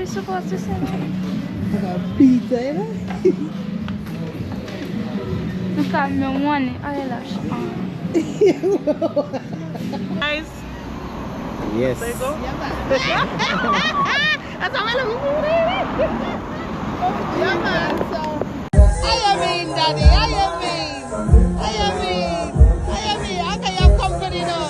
we supposed to say that? I got pizza, you know? Look at me one eyelash on. Guys, Yes. there you go. Yeah, man. That's how I love Yeah, man. So, I mean, Daddy, I mean. How can you have company now?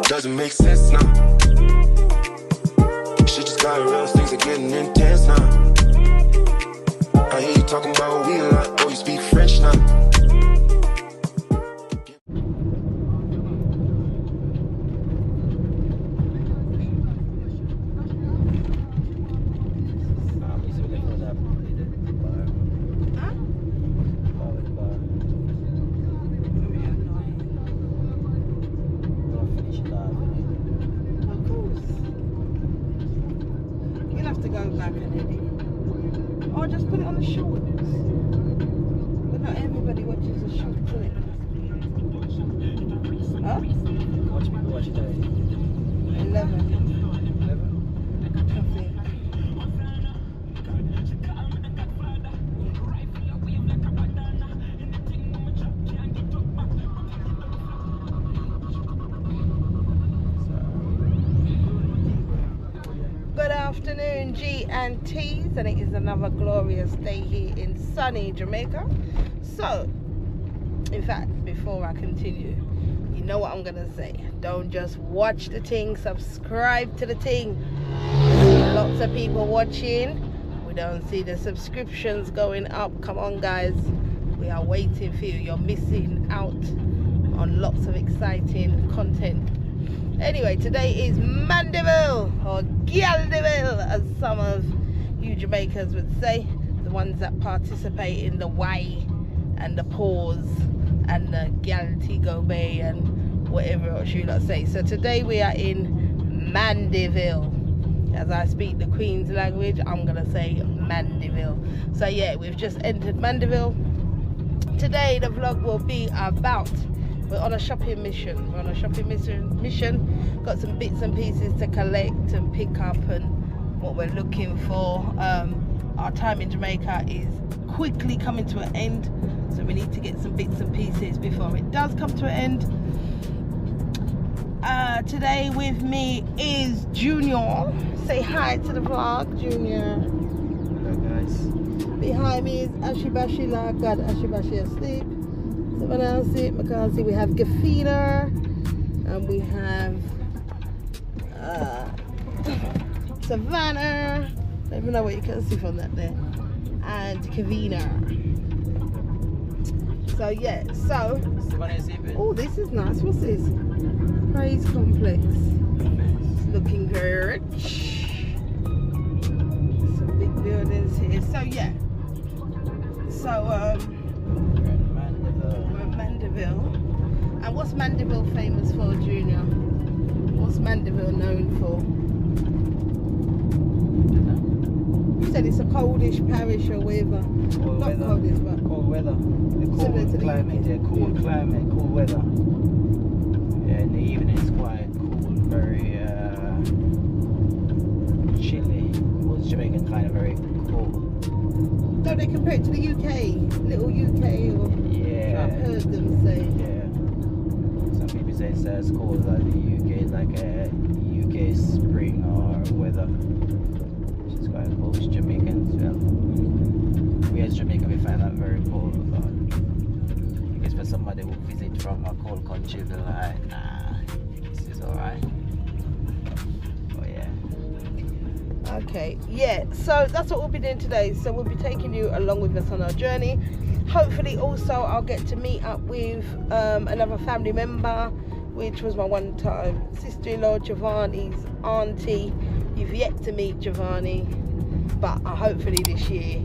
Doesn't make sense now. Shit just got real, things are getting intense now. I hear you talking about we a lot, oh you speak French now. You'll have to go back and edit. Or just put it on the shorts. But not everybody watches the short clip. Huh? Watch me watch it. 11. I think. Good afternoon, G and T's, and it is another glorious day here in sunny Jamaica. So, in fact, before I continue, you know what I'm gonna say. Don't just watch the thing, subscribe to the thing. Lots of people watching. We don't see the subscriptions going up. Come on, guys. We are waiting for you. You're missing out on lots of exciting content. Anyway, today is Mandeville, or Galdeville, as some of you Jamaicans would say. The ones that participate in the Y and the pause and the Galtigo Bay and whatever else you lot say. So today we are in Mandeville. As I speak the Queen's language, I'm going to say Mandeville. So yeah, we've just entered Mandeville. Today the vlog will be about... We're on a shopping mission. We're on a shopping mission. Got some bits and pieces to collect and pick up and what we're looking for. Our time in Jamaica is quickly coming to an end, so we need to get some bits and pieces before it does come to an end. Today with me is Junior. Say hi to the vlog, Junior. Hello guys. Behind me is Ashibashi. Like God, Ashibashi asleep. Someone else see it, Mackenzie. We have Gafina and we have Savannah. I don't even know what you can see from that there. And Kavina. So yeah, so oh, this is nice. What's this? Praise Complex. It's looking very rich. Some big buildings here. So yeah. So we're at Mandeville. And what's Mandeville famous for, Junior? What's Mandeville known for? You said it's a coldish parish or whatever. Cold Not weather. coldish, but Cold weather. Similar to Cold the climate, UK. yeah, cool climate, cool weather. Yeah, in the evening it's quite cool, very chilly. Well, Jamaican kind of very cool. don't they compare it to the UK? Little UK or Yeah. I've heard them say. Yeah. Some people say it's as cold as the UK, like a UK spring or weather. Which is quite cool. It's Jamaicans, well. We as Jamaica, we find that very cold. But I guess for somebody who visit from a cold country, they're like, nah, this is alright. Oh yeah. Okay, yeah, so that's what we'll be doing today. So we'll be taking you along with us on our journey. Hopefully also I'll get to meet up with another family member, which was my one-time sister-in-law, Giovanni's auntie. You've yet to meet Giovanni, but hopefully this year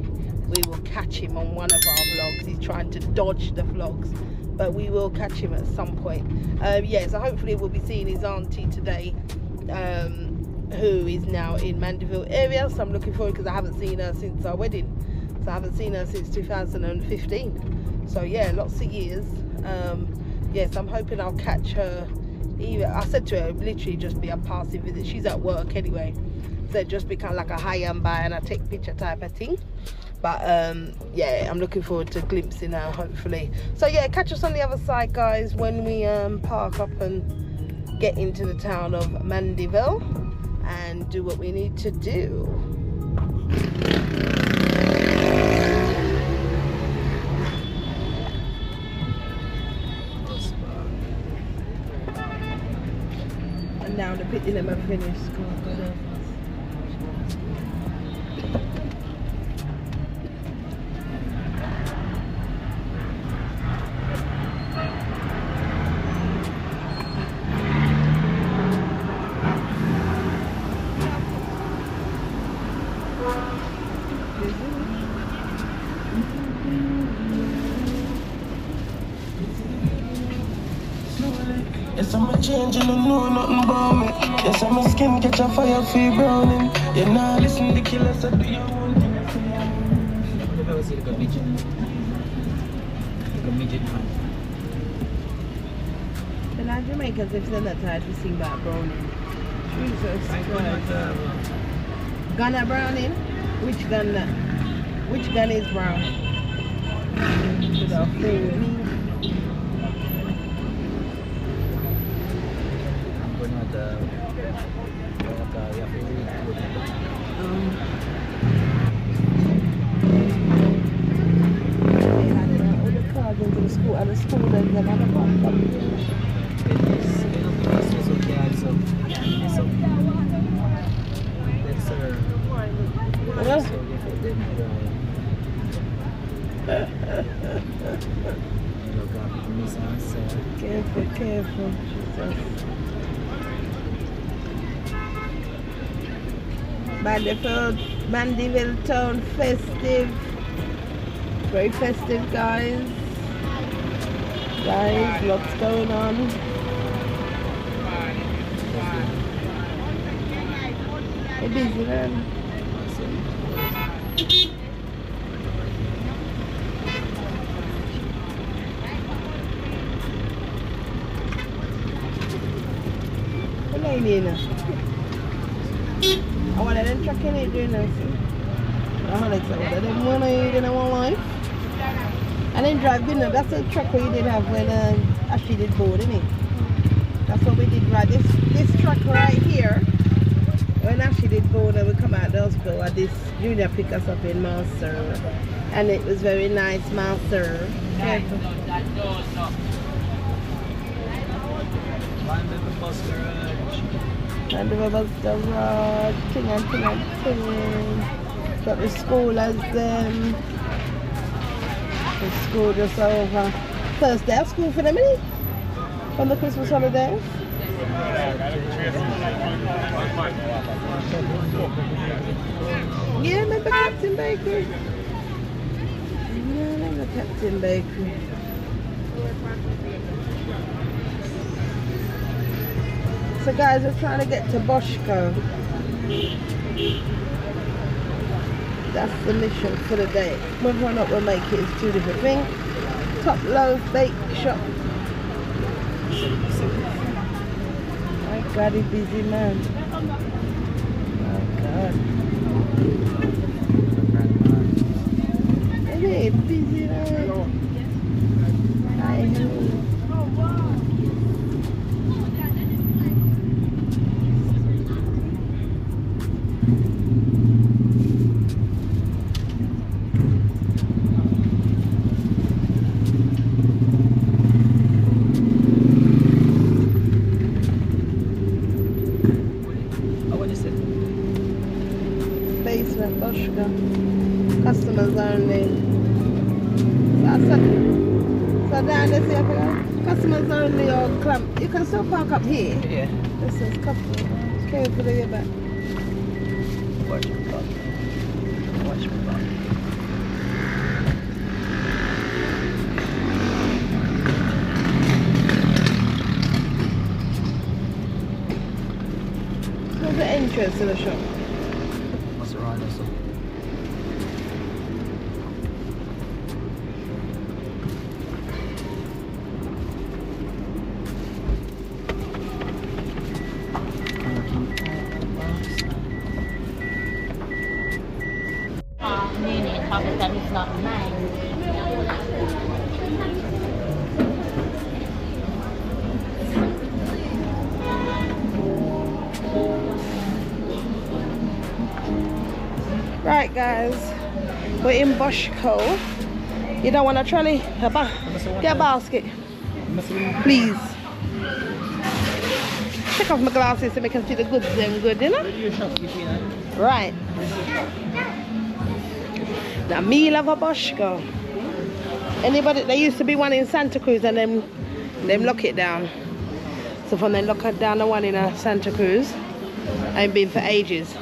we will catch him on one of our vlogs. He's trying to dodge the vlogs, but we will catch him at some point. Yeah, so hopefully we'll be seeing his auntie today, who is now in Mandeville area. So I'm looking forward, because I haven't seen her since our wedding. So I haven't seen her since 2015. So yeah, lots of years. Yes, I'm hoping I'll catch her Even I said to her, it'd literally just be a passing visit. She's at work anyway, so it'd just become like a high and by and I take picture type of thing. But yeah, I'm looking forward to glimpsing her hopefully. So yeah, catch us on the other side, guys, when we park up and get into the town of Mandeville and do what we need to do. And now the picking them are finished. Yes, I'm a change and I know nothing about me. Yes, I'm a skin catch a fire for browning. You nah listen to killers, I do your own thing. I've ever seen like a midget. Like a midget man. The like Jamaicans, if they're not tired to sing about browning. Jesus Christ. Gun at browning? Which gun that? Which gun is brown? Without food. Into the school and the school then the other part. Careful, careful. Mandeville town festive. Very festive, guys. Lots going on. We're busy then. I want them tracking it doing this. I like that. I didn't want to eat in one life. I didn't drive dinner. That's the truck we did have when Ashley did board, isn't it? That's what we did ride. This truck right here, when Ashley did board and we come out of the hospital, this junior picked us up in Master. And it was very nice, Master. Careful. Mandeville bus garage. Mandeville bus garage. Ting. Got the school as them. The school just over. First day of school for them, isn't it? On the Christmas holidays. Yeah, remember Captain Bakery? Yeah, remember Captain Bakery. So guys, we're trying to get to Bashco. That's the mission for the day. Whether or not we'll make it is two different things. Top Loaf Bake Shop. My God, he's busy man. Oh God. Isn't he busy man? I know. Basement, Bashco. Customers only. So down this here, customers only or clump. You can still park up here. Yeah. This is customers. Careful to your back. Watch my back. Watch my back. Where's the entrance to the shop? What's around us? Right guys, we're in Bashco. You don't want a trolley? Get a basket. Please. Take off my glasses so I can see the goods then good, you know? Right. Now me love a Bashco. Anybody, there used to be one in Santa Cruz and them lock it down. So from them lock it down the one in Santa Cruz. I ain't been for ages.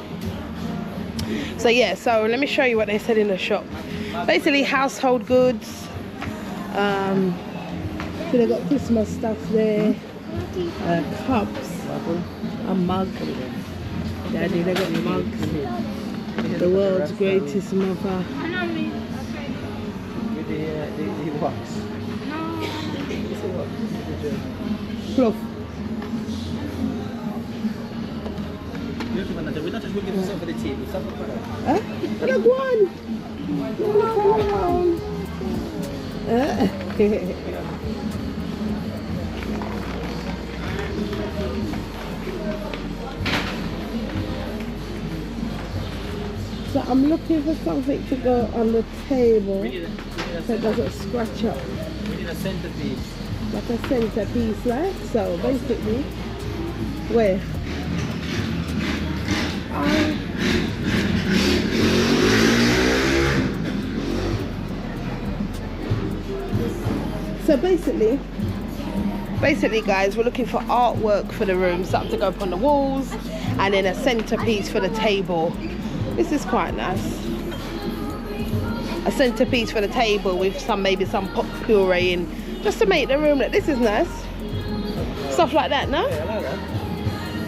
So yeah, so let me show you what they said in the shop. Basically household goods. So they got Christmas stuff there. Cups. A mug. Daddy, they got mugs. The world's greatest mother. Fluff. Huh? Look one. So I'm looking for something to go on the table so it doesn't scratch up. We need a centerpiece. Like a centerpiece, right? So basically, where? So basically guys, we're looking for artwork for the room, something to go up on the walls, and then a centerpiece for the table. This is quite nice. A centerpiece for the table with maybe some pot puree in, just to make the room look. This is nice. Stuff like that, no? Yeah, I like that.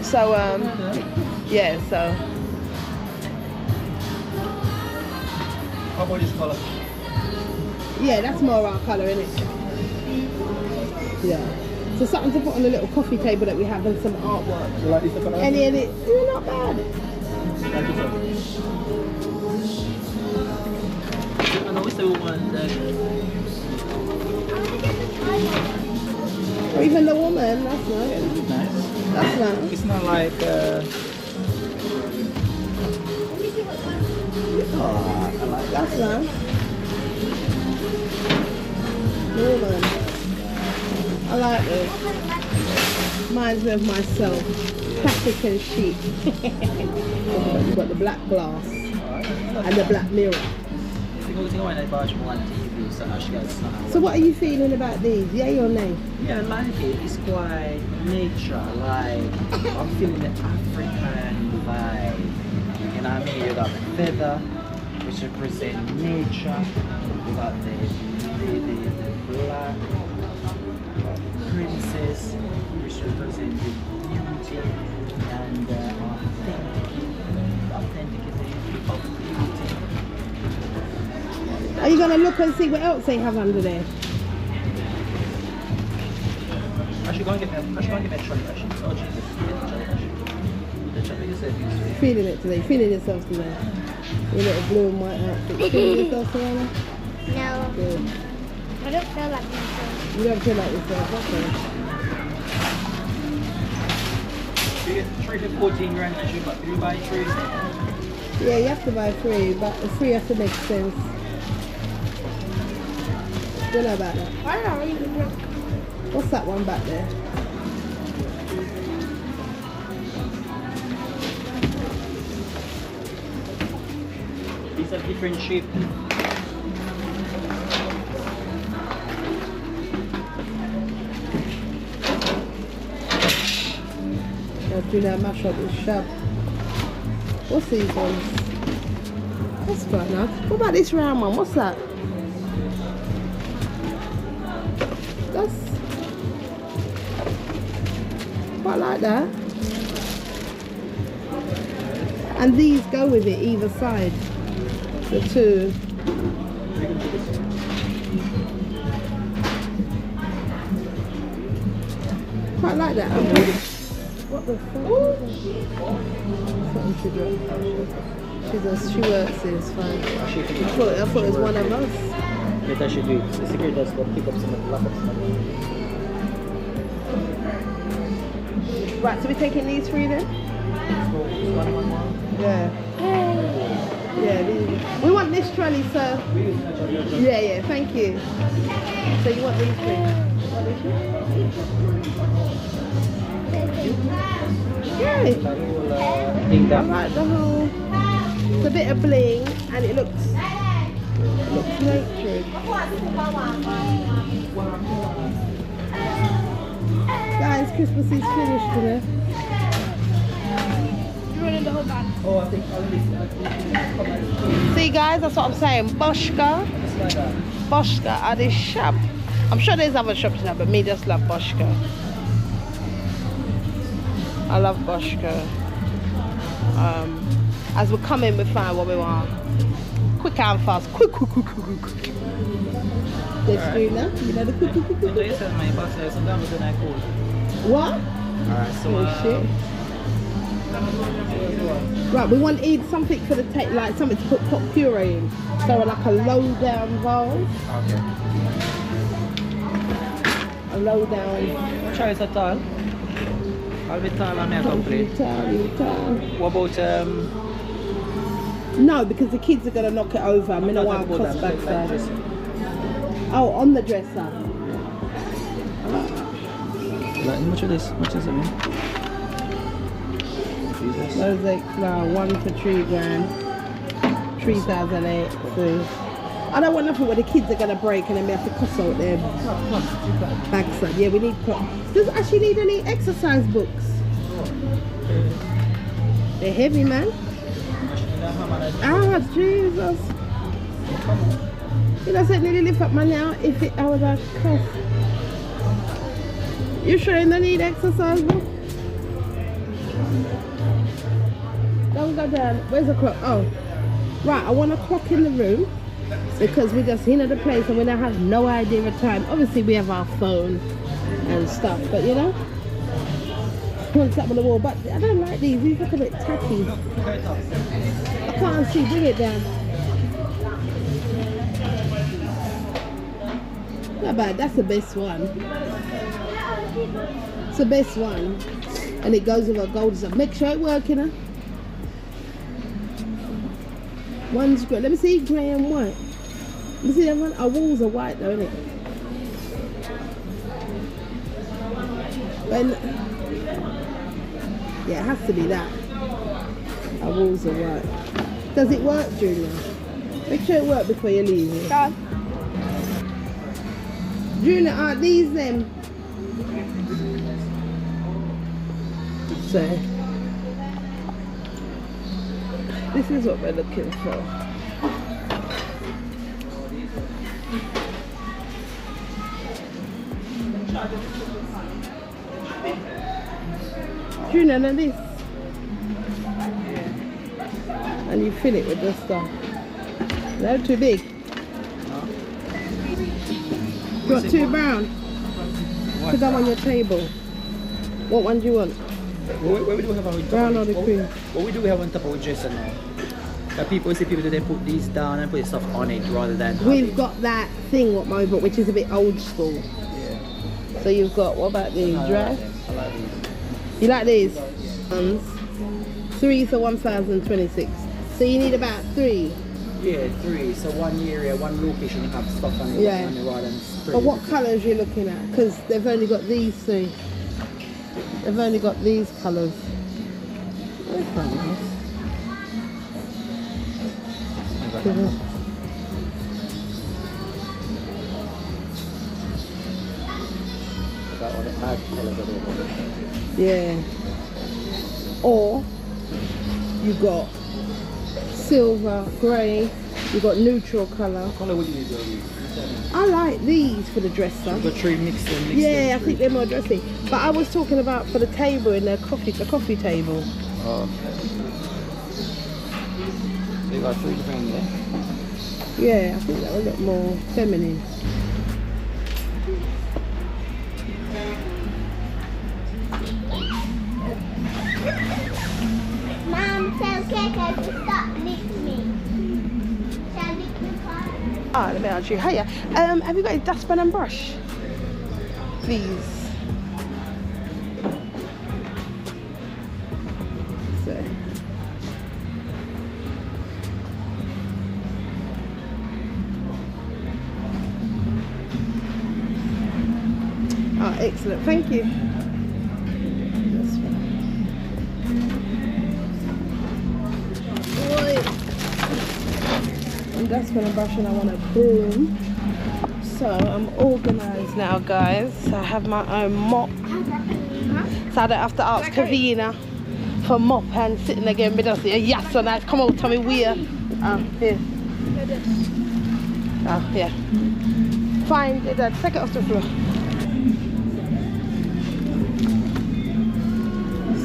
So yeah, so how about this color? yeah, that's more our colour, isn't it? Yeah. So something to put on the little coffee table that we have and some artwork. You like this color? Any of it, yeah, not bad. I know it's the one Or even the woman, that's nice. yeah, this is nice. That's nice. It's not like oh, I like that. That's nice. The woman. I like this. Reminds me of myself. Classic and chic. You've got the black glass and the black mirror. So what are you feeling about these? Yay or nay? Yeah, I like it. It's quite nature, like I'm feeling the African vibe. You know what I mean? You got the feather, which represents nature. You got the black princess, which represents the beauty and authenticity of beauty. Are you going to look and see what else they have under there? I should go and get me a trolley. Oh Jesus, the trolley is it. Feeling it today? Feeling yourself today? Your little blue and white outfit. Feeling yourself, Savannah? No, Good. I don't feel like myself. You don't feel like yourself, okay. You get 3 for 14 grand and you got 3 by 3. Yeah, you have to buy 3, but the 3 has to make sense. Don't know about that. I don't know. What's that one back there? These are different shape. Let's do that mash up with shop. What's these ones? That's quite nice. What about this round one? What's that? That's quite like that. And these go with it either side. The two. Quite like that. What the fuck? Something to do. She works here, it's fine. She I thought it was one of us. Later she do it. The security does go pick up some, lock up some. Right, so we're taking these three then? Yeah. Yeah, we want this trolley, sir. Yeah, thank you. So you want these three? Yeah. I like the whole. It's a bit of bling and it looks natured. Guys, Christmas is finished today. See guys, that's what I'm saying. Bashco are this shop. I'm sure there's other shops now, but me just love Bashco. I love Bashco. As we're coming, we find what we want. Quick and fast. Quick. Let's do that. You know the quick. What? Alright, so shit. Right, we want to eat something for the tape, like something to put pot puree in. So like a low down vase. okay. A low down. Try it at all. I'll be tall and complete. What about No, because the kids are gonna knock it over. I mean, I want to cost backside. Oh, on the dresser. How much of this? Much is it? Mosaic flour, 1 for £3,000, 3,008. So I don't want nothing where the kids are gonna break and then we have to cuss out their backside. Yeah, we need. Does it actually need any exercise books? They're heavy, man. Ah, Jesus. You know, so nearly lift up my now if I was a cuss. You sure you don't need exercise book? Don't go down. Where's the clock? Oh, right. I want a clock in the room because we just in at the place and we don't have no idea of time. Obviously, we have our phone and stuff, but you know, put something on the wall. But I don't like these. These look a bit tacky. I can't see. Bring it down. Not bad. That's the best one. It's the best one, and it goes with a gold stuff. Make sure it works, you know. One's grey. Let me see grey and white. Let me see that one. Our walls are white though, isn't it? When, yeah, it has to be that. Our walls are white. Does it work, Junior? Make sure it works before you leave. God. Junior, aren't these them? So, this is what we're looking for. Junior, and this. And you fill it with this stuff. No, too big. Got two brown. Put that on your table. What one do you want? What we do have on top Brown or the cream? What we do have on top of dresser now? That people see people they put these down and put stuff on it rather than. We've got that thing what Mo bought, which is a bit old school. Yeah. So you've got, what about these? I Dry? like these. You like these? Ones. 3 for 1,026. So you need about 3. Yeah, 3. So one area, one location you have stuff on it. Yeah. On it rather than spread But what it. colours are you looking at? Because they've only got these 3. They've only got these colours. That's quite nice. That one, it had colours of it. Yeah. Or you got silver, grey, you got neutral colour. What colour would you use? I like these for the dresser. The 3 mixed in. Yeah, I think they're more dressy. But I was talking about for the table in the coffee table. Oh. So you got 3 different there? Yeah, I think that would look more feminine. Mom, tell Keke to stop Ah, let me ask you. Hiya. Have you got a dustpan and brush? Please. So. Oh, excellent. Thank you. That's fine. And that's when I'm brushing. I want a broom. So I'm organised now, guys. I have my own mop. So I don't have to ask Kavina for mop and sitting again with us. Yes, so nice. Come on, tell me where. Here. Oh, yeah. Fine, take it off the floor.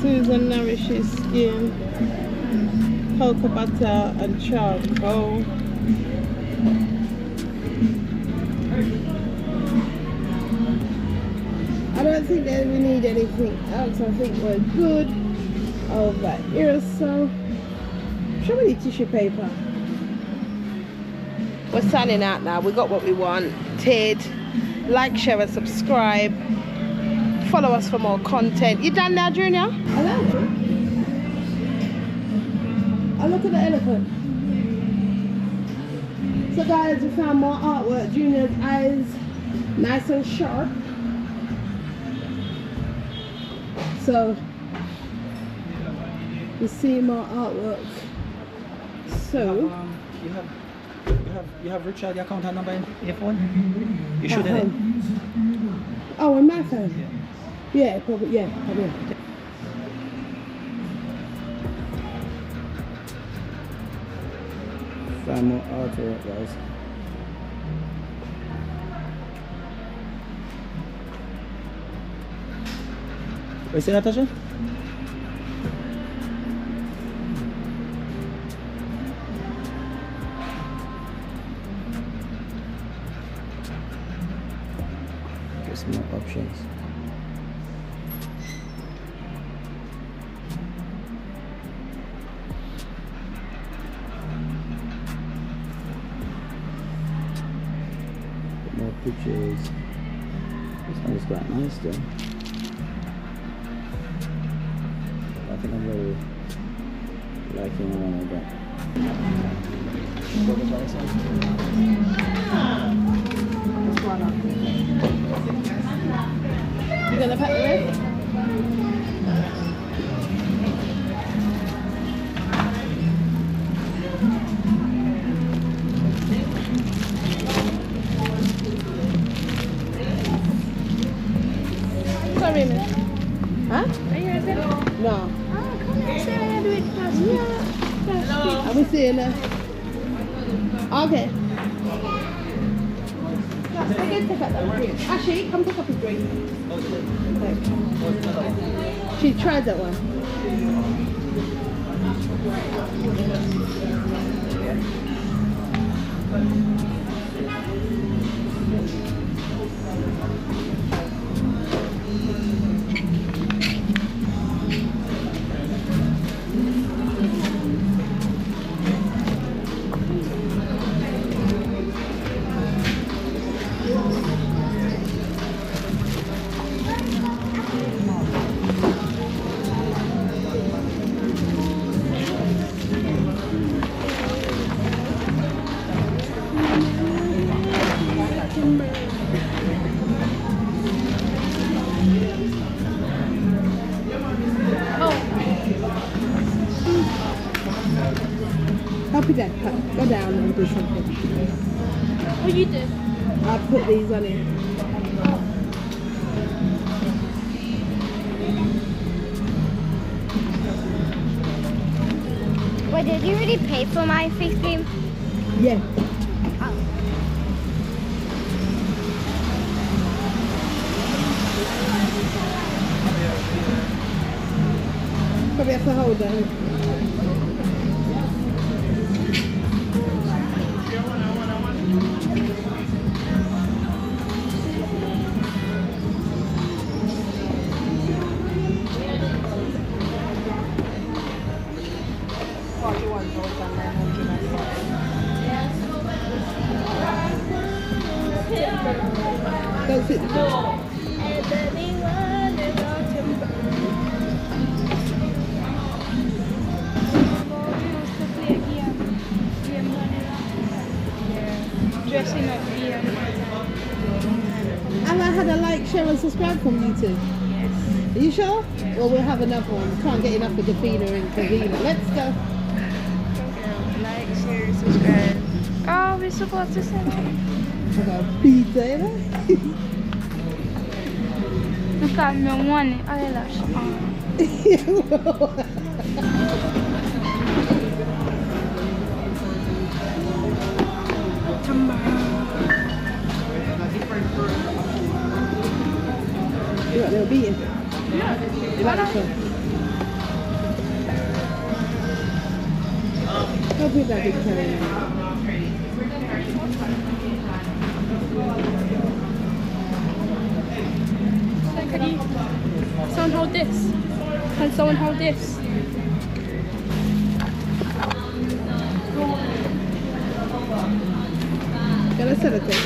Susan nourishes skin, cocoa butter and charcoal. I don't think that we need anything else. I think we're good over here. So show me the tissue paper. We're signing out now. We got what we wanted. Like, share and subscribe. Follow us for more content. You done now, Junior? Hello. Oh, look at the elephant. So guys, we found more artwork. Junior's eyes nice and sharp. So you see more artwork. So you have Richard your account number in your phone? You should have it. Oh, in my phone? Yeah, probably. Yeah, probably. Find more artwork, guys. What is it, Natasha? Get some more options. More pictures. This one is quite nice though. I think I'm really liking one of that. You gonna pack the rest? Sorry, miss. Huh? Are you ready? No. Oh, come on, say I do it first. I will see you now. Okay. I can take out that drink. Actually, come pick up his drink. She tried that one. Help you, Dad. Go down and do something. What you do? I'll put these on it. Wait, did you already pay for my face cream? Yeah. Probably have to hold that. subscribe from YouTube? Yes. Are you sure? Well, we'll have another one. We can't get enough of Gafina and Kavina. Let's go. Like, share, subscribe. Oh, we're supposed to say that. I got a pizza, you know? Look at me, one eyelash on. You got a little beating? Yeah. You like this one? How big that big carry? Can you, someone hold this? Can someone hold this? Can I set it there?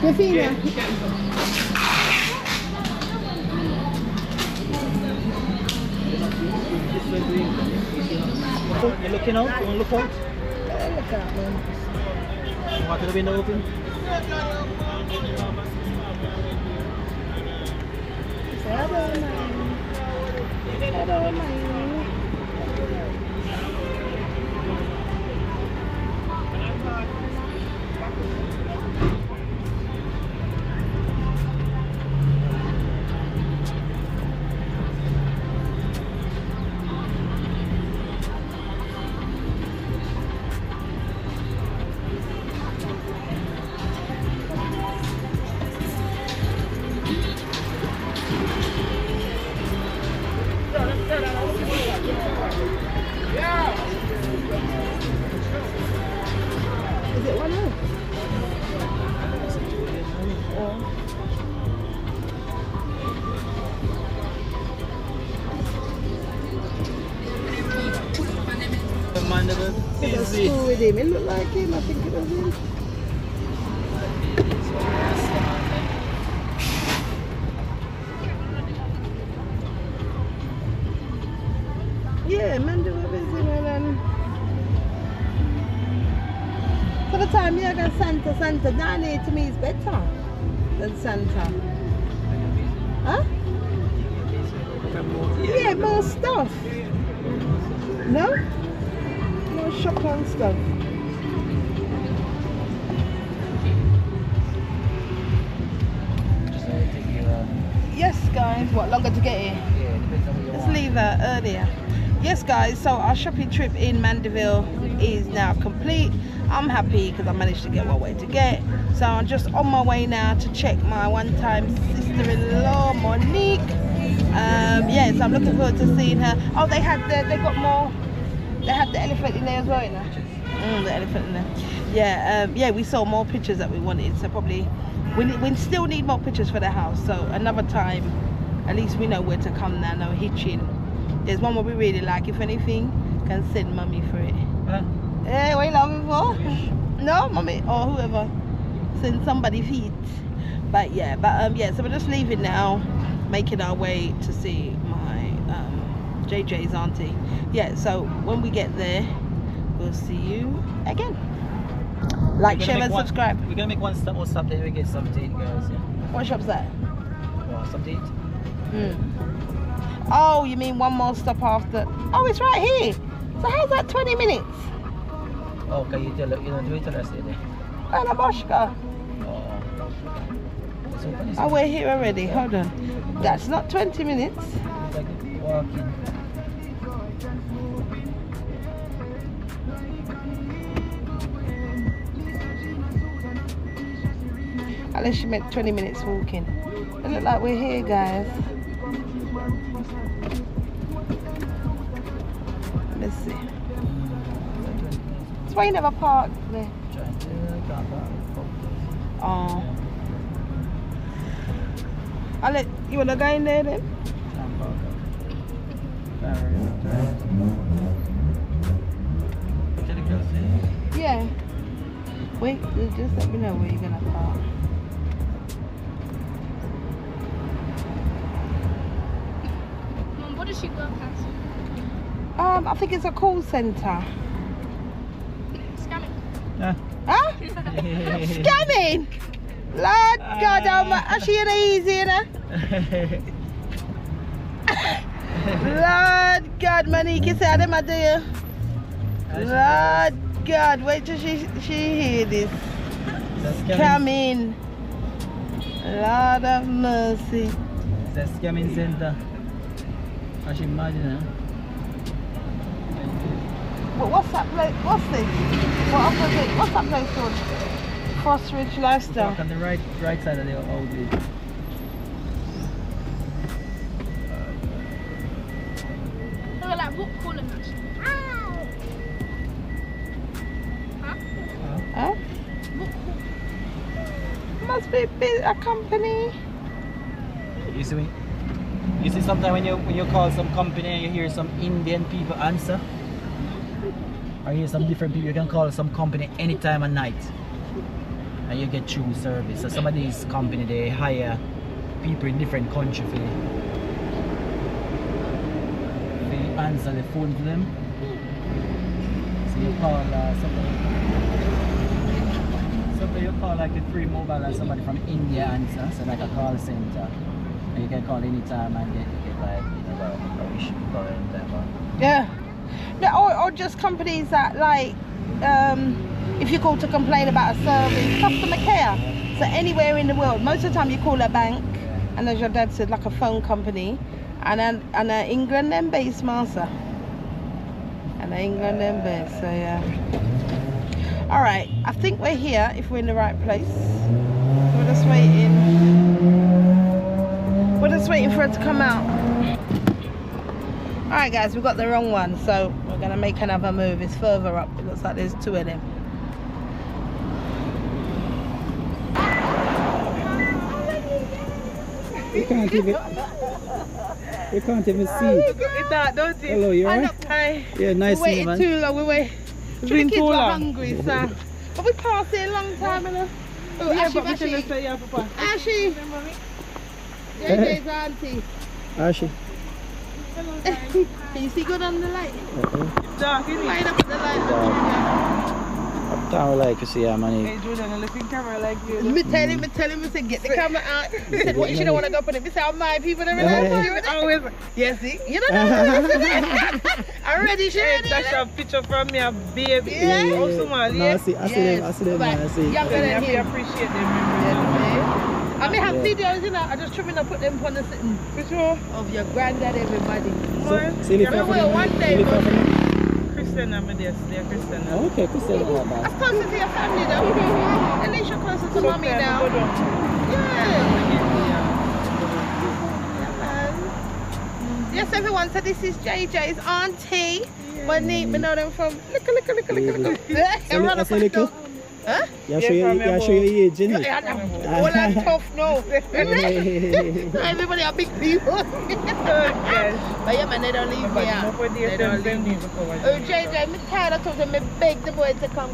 Gafina. You're looking out? You want to look out? Look out, man. You want the window open? Is it one more? Mandeville. It was Easy. school with him. It looked like him. I think it was him. Yeah, Mandeville is him. And for the time you got Santa down here to me is better than Santa. Huh? Yeah, more stuff. No? More shop and stuff. Yes, guys. What, longer to get here? Yeah, depends on what you Let's want. leave earlier. Yes, guys, so our shopping trip in Mandeville is now complete. I'm happy because I managed to get what I wanted to get. So I'm just on my way now to check my one-time sister-in-law, Monique. Yes, I'm looking forward to seeing her. Oh, they got more. They had the elephant in there as well, you know? The elephant in there. Yeah, we saw more pictures that we wanted. So probably we still need more pictures for the house. So another time, at least we know where to come now. No hitching. There's one where we really like. If anything, can send mummy for it. Huh? Hey, what you laughing for? No, mummy or whoever. Send somebody feet. But yeah, so we're just leaving now, making our way to see my JJ's auntie. Yeah, so when we get there, we'll see you again. Like, share and subscribe. We're gonna make one stop or stop there. We get something to eat, guys. Yeah. What shop's that? Well, something to eat. Oh, you mean one more stop after? Oh, it's right here. So how's that 20 minutes? Oh, can you tell? You know, do it tell us there. And a Bashco. Oh. It's open, it's Oh, we're here already. Hold on. That's not 20 minutes. like walking. Unless you meant 20 minutes walking. It look like we're here, guys. Let's see. That's why you never parked there. Oh. You wanna go in there then? Yeah. Wait, just let me know where you're gonna park. Mom, what does she go past? I think it's a call centre. Yeah. Huh? Scamming? Lord God, actually ain't easy, you know? Lord God, Monique say, them I do you. Lord God, wait till she hear this. Scamming. Lord of mercy. It's a scamming center. I should imagine, huh? But what's that place? What's this? What opposite? What's that place called? Cross Ridge Lifestyle. Walk on the right side of the outlet. Look at that book calling us. Huh? Must be a company. You see sometimes when you call some company and you hear some Indian people answer, or hear some different people, you can call some company any time of night and you get true service. So some of these company, they hire people in different countries for answer the phone to them. So you call somebody you call like a free mobile and somebody from India answer, so like a call center. And you can call anytime and get like, you know, a issue call anytime. Yeah. No, or just companies that like, if you call to complain about a service, customer care. So anywhere in the world, most of the time you call a bank, and as your dad said, like a phone company, and an England then base master. And an England then base, so yeah. All right, I think we're here if we're in the right place. We're just waiting. We're just waiting for it to come out. All right, guys, we got the wrong one, so we're gonna make another move. It's further up. It looks like there's two of them. We can't even see. Don't you? Hello, you alright? Hi. Yeah, nice We seeing you, waited man. too long. We waited. It's been The kids too were long. hungry, so. But we passed it a long time, you know. Oh, Yeah, but we Ashley. shouldn't say yeah, Papa. Ashley. JJ's auntie. Archie. Can you see good on the light? Dark, isn't it? Light up the light. Uptown like you see how many. Hey, Jordan, I'm looking camera like you. Me tell him, I said, get the camera out. He said, what, you shouldn't want to go up on it. I said, oh, my people never know. Always. Yes, see? You don't know. I'm ready, she Hey, ready. that's a picture from me, a baby. Yeah. Oh, so much, No, I see them, man, I see. Younger I than him. appreciate them Yes, memories. babe. I may have videos, you know, I just trying to put them on the sitting For sure. of your granddad, everybody. One day, Christian, I'm there. They're Christian. Oh, okay, Christian. that's closer to your family, though. At least you're closer to mommy now. Yeah. Yes, everyone. So this is JJ's auntie. Monique, we know them from. Look. Huh? Yeah, show your age, innit? All that tough, no. Everybody are big people. But yeah, man, they don't leave me out. They don't leave me. Oh, JJ, I'm tired of talking. I beg the boy to come.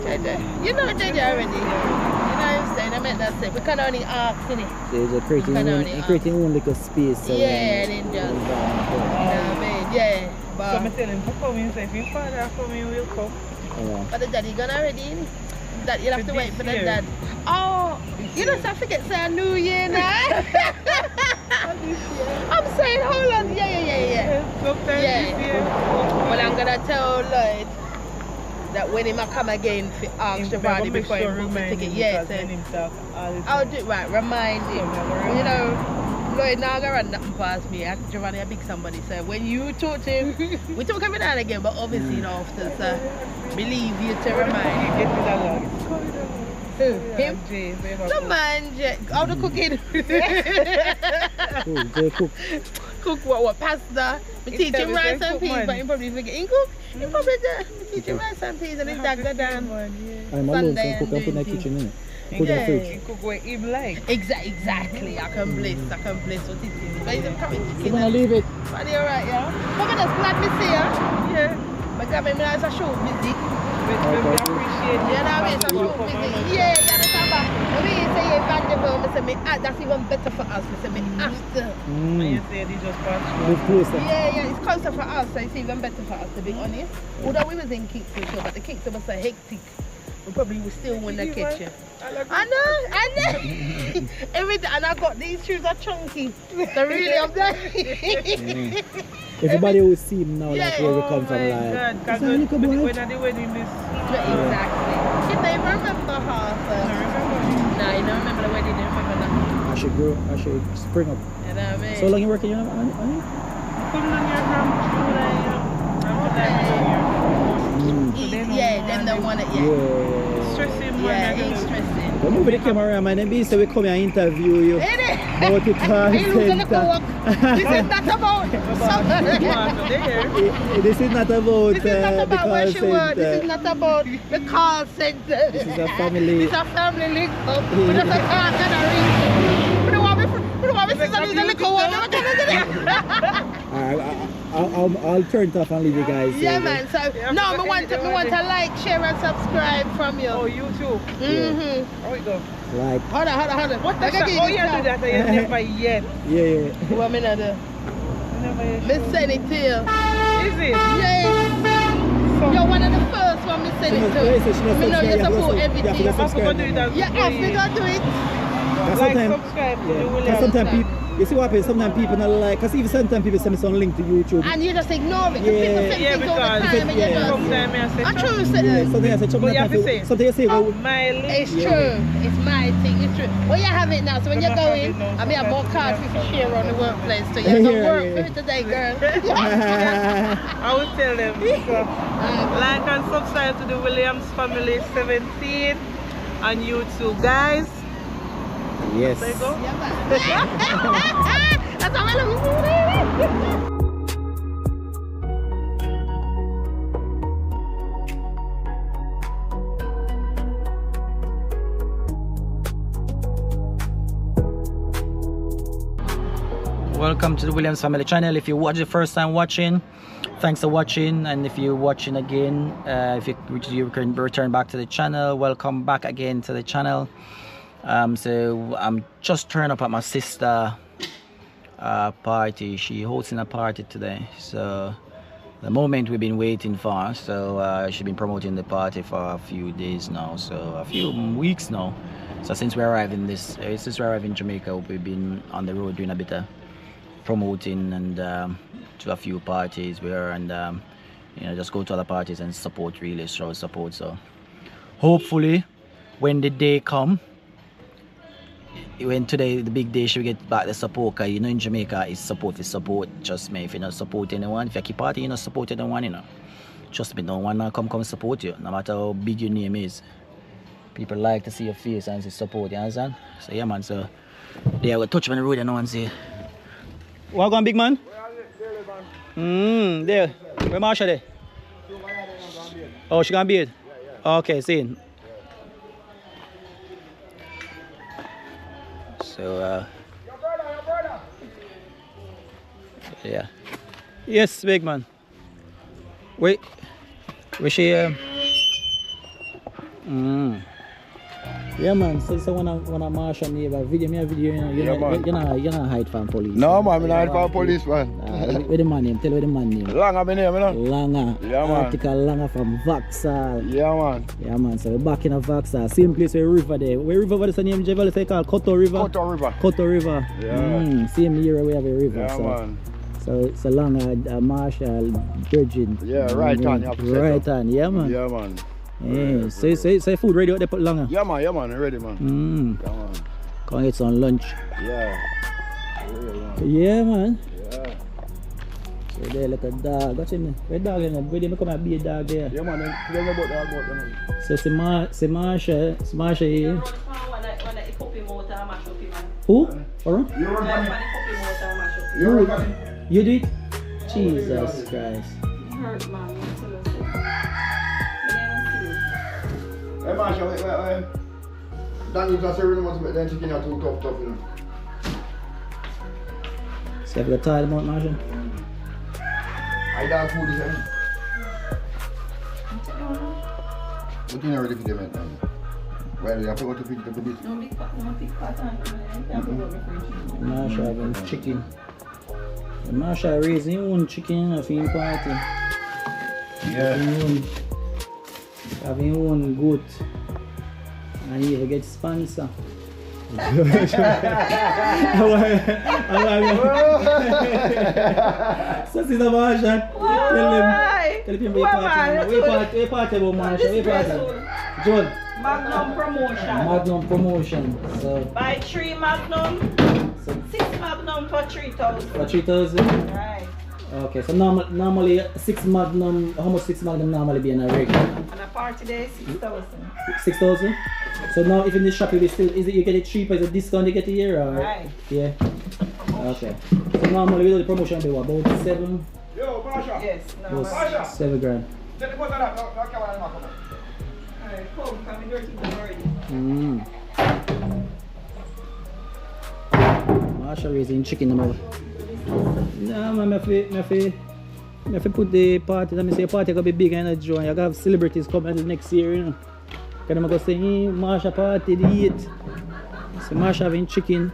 JJ, you know JJ already. You know what I'm saying? I meant that say. We can only ask, innit? They're creating one little space. So yeah, and then just. You know what I mean? Yeah. So I'm telling him to come in, so if your father come in, we'll come. But the daddy gone already, innit? That you'll have to wait for the dad. Oh, you know, so I forget say a new year now. I'm saying, hold on, yeah. Well, I'm gonna tell Lloyd that when he might come again for ask Giovanni before he books the ticket. Yeah, so I'll do it right, remind him. You know, Lloyd now gonna run nothing past me. Giovanni a big somebody, so when you talk to him, we talk every now and again, but obviously you know after, so believe you to remind him. Who? Him? The man, how the cooking? Cook what? Pasta? We teach him rice and peas, but he probably forget. He cook? He probably teach him rice and peas and his dad go down I'm alone, so Sunday cook and up in the do his kitchen, innit? thing. Put in the Yeah. fridge. Cook what him like. Exactly. I can bless what it is. But he's coming to You wanna leave it? Are you alright, yeah? But I'm just glad to see you. Yeah. But Gavin, I was a show busy. We appreciate You know what I mean? So show busy. Yeah, you understand? But When we say in Mandeville, I say, that's even better for us. I say, after. And you say they just pass Move closer. Yeah, it's closer for us, so it's even better for us, to be honest. Although we was in Kingston, sure, but the Kingston was so hectic. We probably will still win the kitchen. I know. And I got these shoes are chunky. So really, I'm there. Everybody will see him now, like where we come from, my like. God, Is that a little boy? when are they wedding this? Exactly. Did they remember her? No, you don't remember the wedding, you don't remember that. I should grow, I should spring up. You know what I mean? So long you working on it? Put it on your Yeah, them don't want it yet. Yeah. Stressing, man. Yeah, he's stressing. Don't move the camera, man. Then be so we come here and interview you. Ain't it? About the car He losing the center. co-op. This is not about This is not about This is not the about call where she works. This is center. not about the call center. This is a family. It's a family link up. We just a talk and a read. We don't want me to see some little one. I'll turn it off and leave you guys. Yeah, man. So no, I want to like, share, and subscribe from you. Oh, YouTube. How we go? Like, Hold on. What the fuck? Oh, you do that. I never yet. yeah. What me not do? Never yet. Me send it to you. Is it? Yes. You're one of the first one me send it to. Me know you support everything. I'm going to do it as Yeah, ask me to do it. Like, subscribe to the Williams. Sometimes people, you see what happens? Sometimes people not like, because even sometimes people send me some link to YouTube. And you just ignore it. Yeah. People send things all the time and you just... Sometimes I say, I true say that. Something I say, But you have to say, something you say, well, my link. It's true. It's my thing. It's true. Well, you have it now. So when you go in, I mean, I have more cards for you to share on the workplace. So you have to work for it today, girl. I will tell them. So, like and subscribe to the Williams Family 17 on YouTube, guys. yes. There you go. Yeah, man. That's how I love you. Welcome to the Williams Family channel. If you watch the first time watching, thanks for watching, and if you're watching again, if you can return back to the channel, welcome back again to the channel. So I'm just turning up at my sister party. She hosting a party today, so the moment we've been waiting for. So she's been promoting the party for a few days now, so a few weeks now. So since we arrived in Jamaica, we've been on the road doing a bit of promoting and to a few parties where, and you know, just go to other parties and support, really show support. So hopefully when the day come, when today the big day, she will get back the support. Cause you know, in Jamaica is support is support. Trust me, if you not support anyone, if you keep party, you not support anyone, you know, trust me, no one will come support you, no matter how big your name is. People like to see your face and see support, you understand? So yeah, man, so they will touch me on the road and no one say, "What going, big man?" There. Where Marsha there? Oh, she gonna be it. Okay, see. So yeah. Yes, big man. Wait. Where she Yeah, man. So one of Marsha neighbor video me a video. You know, you're not hide from police. No, man, I'm not hide from police, man. Where the man name? Tell where the man name. Langer, my name, you know? Langer. Yeah, man. Article Langer from Vauxhall. Yeah, man. Yeah, man. So we're back in a Vauxhall. Same place where river there. Where river? What is the name? Javel? Say called Koto River. Koto River. Koto River. Yeah. Same area we have a river. Yeah, so. man. So it's a Langer, Marshall, Virgin. Yeah, right on. You have to say right so. on. Yeah, man. Yeah, man. Yeah. So food ready out there put Langer. Yeah, man. Ready, man. Yeah, man. Come get some lunch. Yeah. Yeah, man. Yeah. So there like a dog. What's in there? Where dog in there? Where they come and be a dog there? Yeah, man. Tell me about that, man. So it's Marsha here. Who? Alright? You do it? Jesus Christ. Hey, Marsha, wait. Daniel's not serving them, but then chicken are too tough, you know. So you have got tired about Marsha? I dog food is here. What do you know ready for them, man? Well, you have to go to pick it up a bit. No big pot, no big pot. Marsha having chicken. The Marsha raising his own chicken of him party. Yeah. Having his own goat. And he even get sponsor. So this is a Marsha. Tell him we party about Marsha. We party. John. Magnum promotion. Magnum promotion. So Buy 3 Magnum, 6 Magnum for 3,000. for 3,000. Right. Okay, so normally 6 Magnum. How much 6 Magnum normally be in a regular? And a party day 6,000. 6,000. So now if in the shop you still is it you get it cheaper? Is it discount you get a year or? Right. Yeah. Okay. So normally we do the promotion be what, about 7? Yo, Marsha. Yes. No. About 7 grand. Take the button out. No, camera, no, come on. Alright, come. Come in dirty already. Marsha raising chicken them out. Nah man, I have to put the party, let me say party gonna be big and a joy. I gotta have celebrities coming the next year, you know. Cause I'm gonna say, hey, Marsha party, they eat. So Marsha having chicken.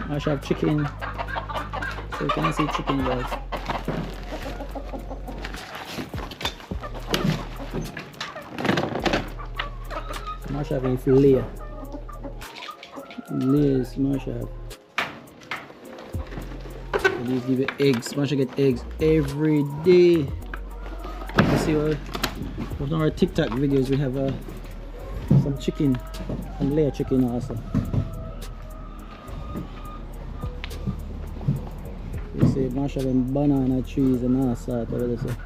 Marsha have chicken. So you can see chicken guys. Marsha having fillet. Layers Marsha have. These give it eggs. Marsha get eggs every day. You see what on our TikTok videos we have some chicken, some layer chicken also. You see Marsha having banana trees and all sort of that.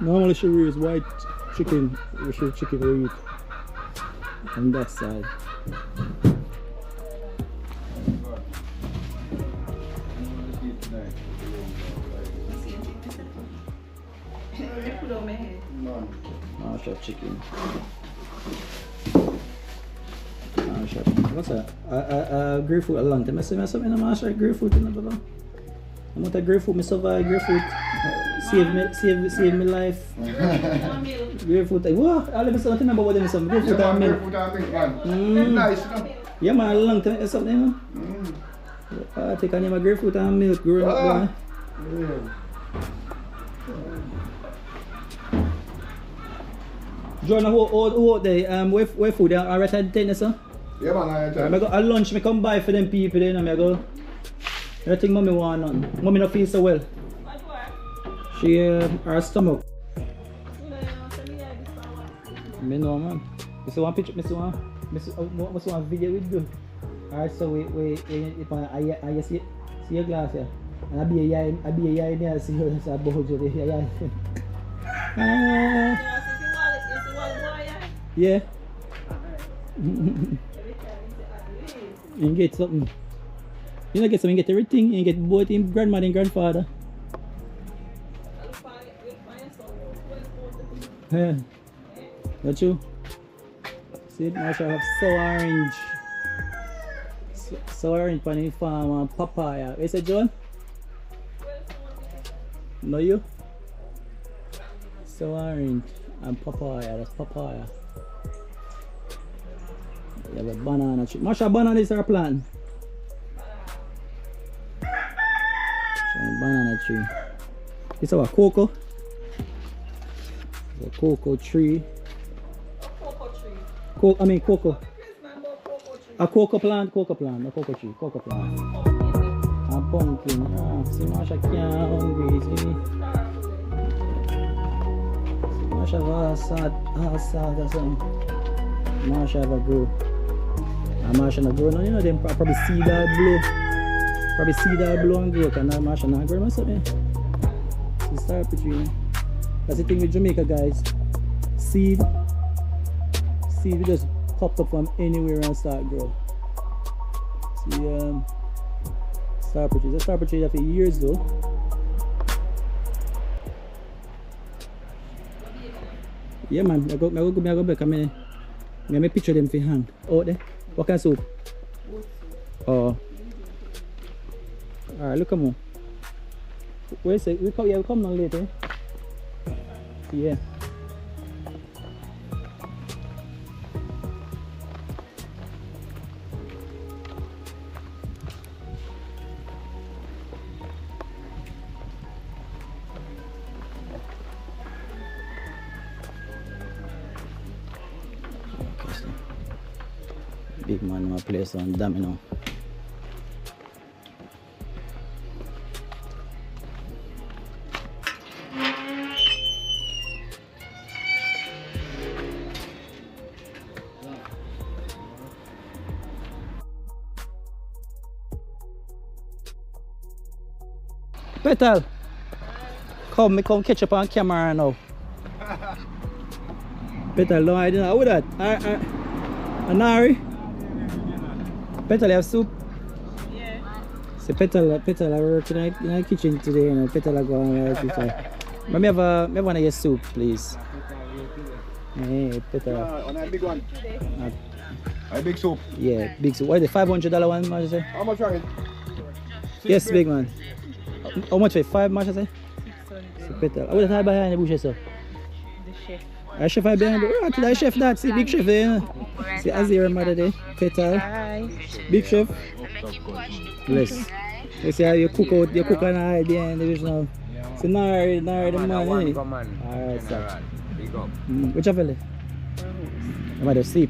Normally she raise white chicken, we should chicken we eat on that side. Marsha chicken. Marsha. What's that? Grapefruit a long time. I say something in Marsha grapefruit in the baba. I want a grapefruit, I survive grapefruit. Save me life. Grapefruit. Whoa, I never saw nothing about them some grapefruit and milk. Grapefruit and milk, man. It's nice, you know. Yeah man, a long time something, you know. I take a name of grapefruit and milk growing up, boy. John, who out there, where food, are right at 10, sir? Yeah, man, I tell I you. go at lunch, I come buy for them people, then I go. I think mommy want nothing. Mommy not feel so well. She, her stomach. Me know, man. You see one picture, I see one video with you. Alright, so I see your glass here. And I be a yai, me I see you, so I both you there. Yeah. You get something. You don't get something, you get everything. You get both him grandmother and grandfather. Yeah. Got you? See, Marsha have sour orange. Sour orange on the farm and papaya. What you say, John? No you? Sour orange and papaya. That's papaya. You have a banana tree. Marsha, banana is our plant. Banana tree. It's our cocoa. It's a cocoa tree. I mean cocoa. A cocoa plant, a cocoa tree, cocoa plant. A pumpkin. Ah, see Marsha can't hungry, see. Marsha have all salt or something. Marsha have a grow. And Marsha not grow now, you know them probably seed or blow. Probably seed or blow and grow, and now Marsha not grow something. See star tree. That's the thing with Jamaica guys. Seed will just pop up from anywhere and start grow. See star tree. The star tree for years though. Yeah man, I go back. I picture them for hang. Out there. What kind of soup? Oh. Alright, look at me. Wait a sec, we come now later. Yeah. big man want to play some domino. Petal, come catch up on camera now. Petal, no idea. How that? Anari? Petal, you have soup? Yeah. So Petal, I work in the kitchen today. You know, Petal, I go on work. But me have one of your soup, please. Hey, Petal. On a big one. A big soup. Yeah, big soup. What is the $500 one, man? Say? How much are it? Yes, big man. How much for it? 5 much, I say? 600. So Petal. What is that behind the bushes, sir? The chef. A chef I behind the right to the chef that see big chef there, you know. See Azir mother there, Petal, Hi. big chef. Bless. You see how you cook and hide behind the dish now. See Nari the man, innit? Alright, sir. Which of fella? You might have sleep.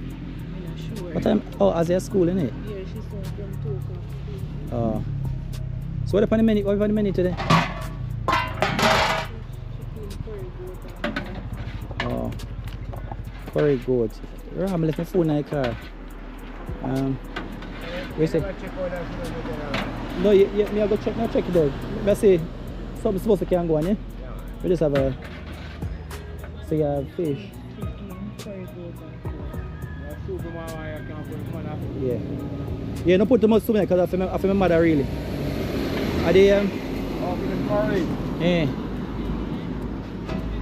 What time? Oh, Azir at school, innit? Yeah, she's going from 2 o'clock. Oh. So what upon the menu? What upon the menu today? Oh, curry goat. I'm left my phone in the car. Where is it? No, me I go check it out. I say something supposed to can go on, yeah? We just have a so you have fish. Yeah. Yeah, no put too much soup in because I feel my mother really. Are they Oh, with the curry. yeah.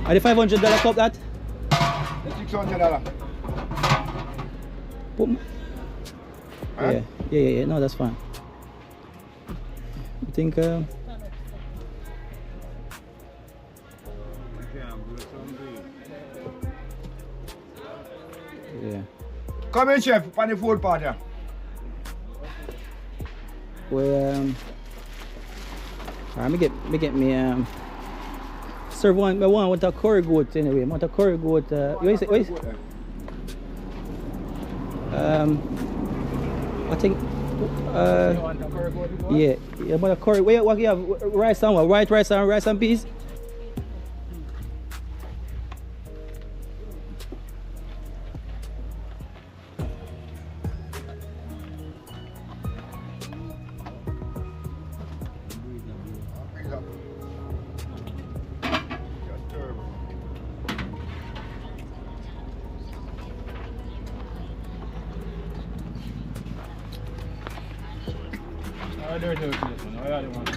Are the $500 cup that? $600. Put Huh? Yeah, no, that's fine. I think yeah. Come in, chef, for the food party. Well, alright, me get me serve one with a curry goat anyway. I want a curry goat. What is it? I think yeah, but a curry. What you have? Rice and what? White rice and peas.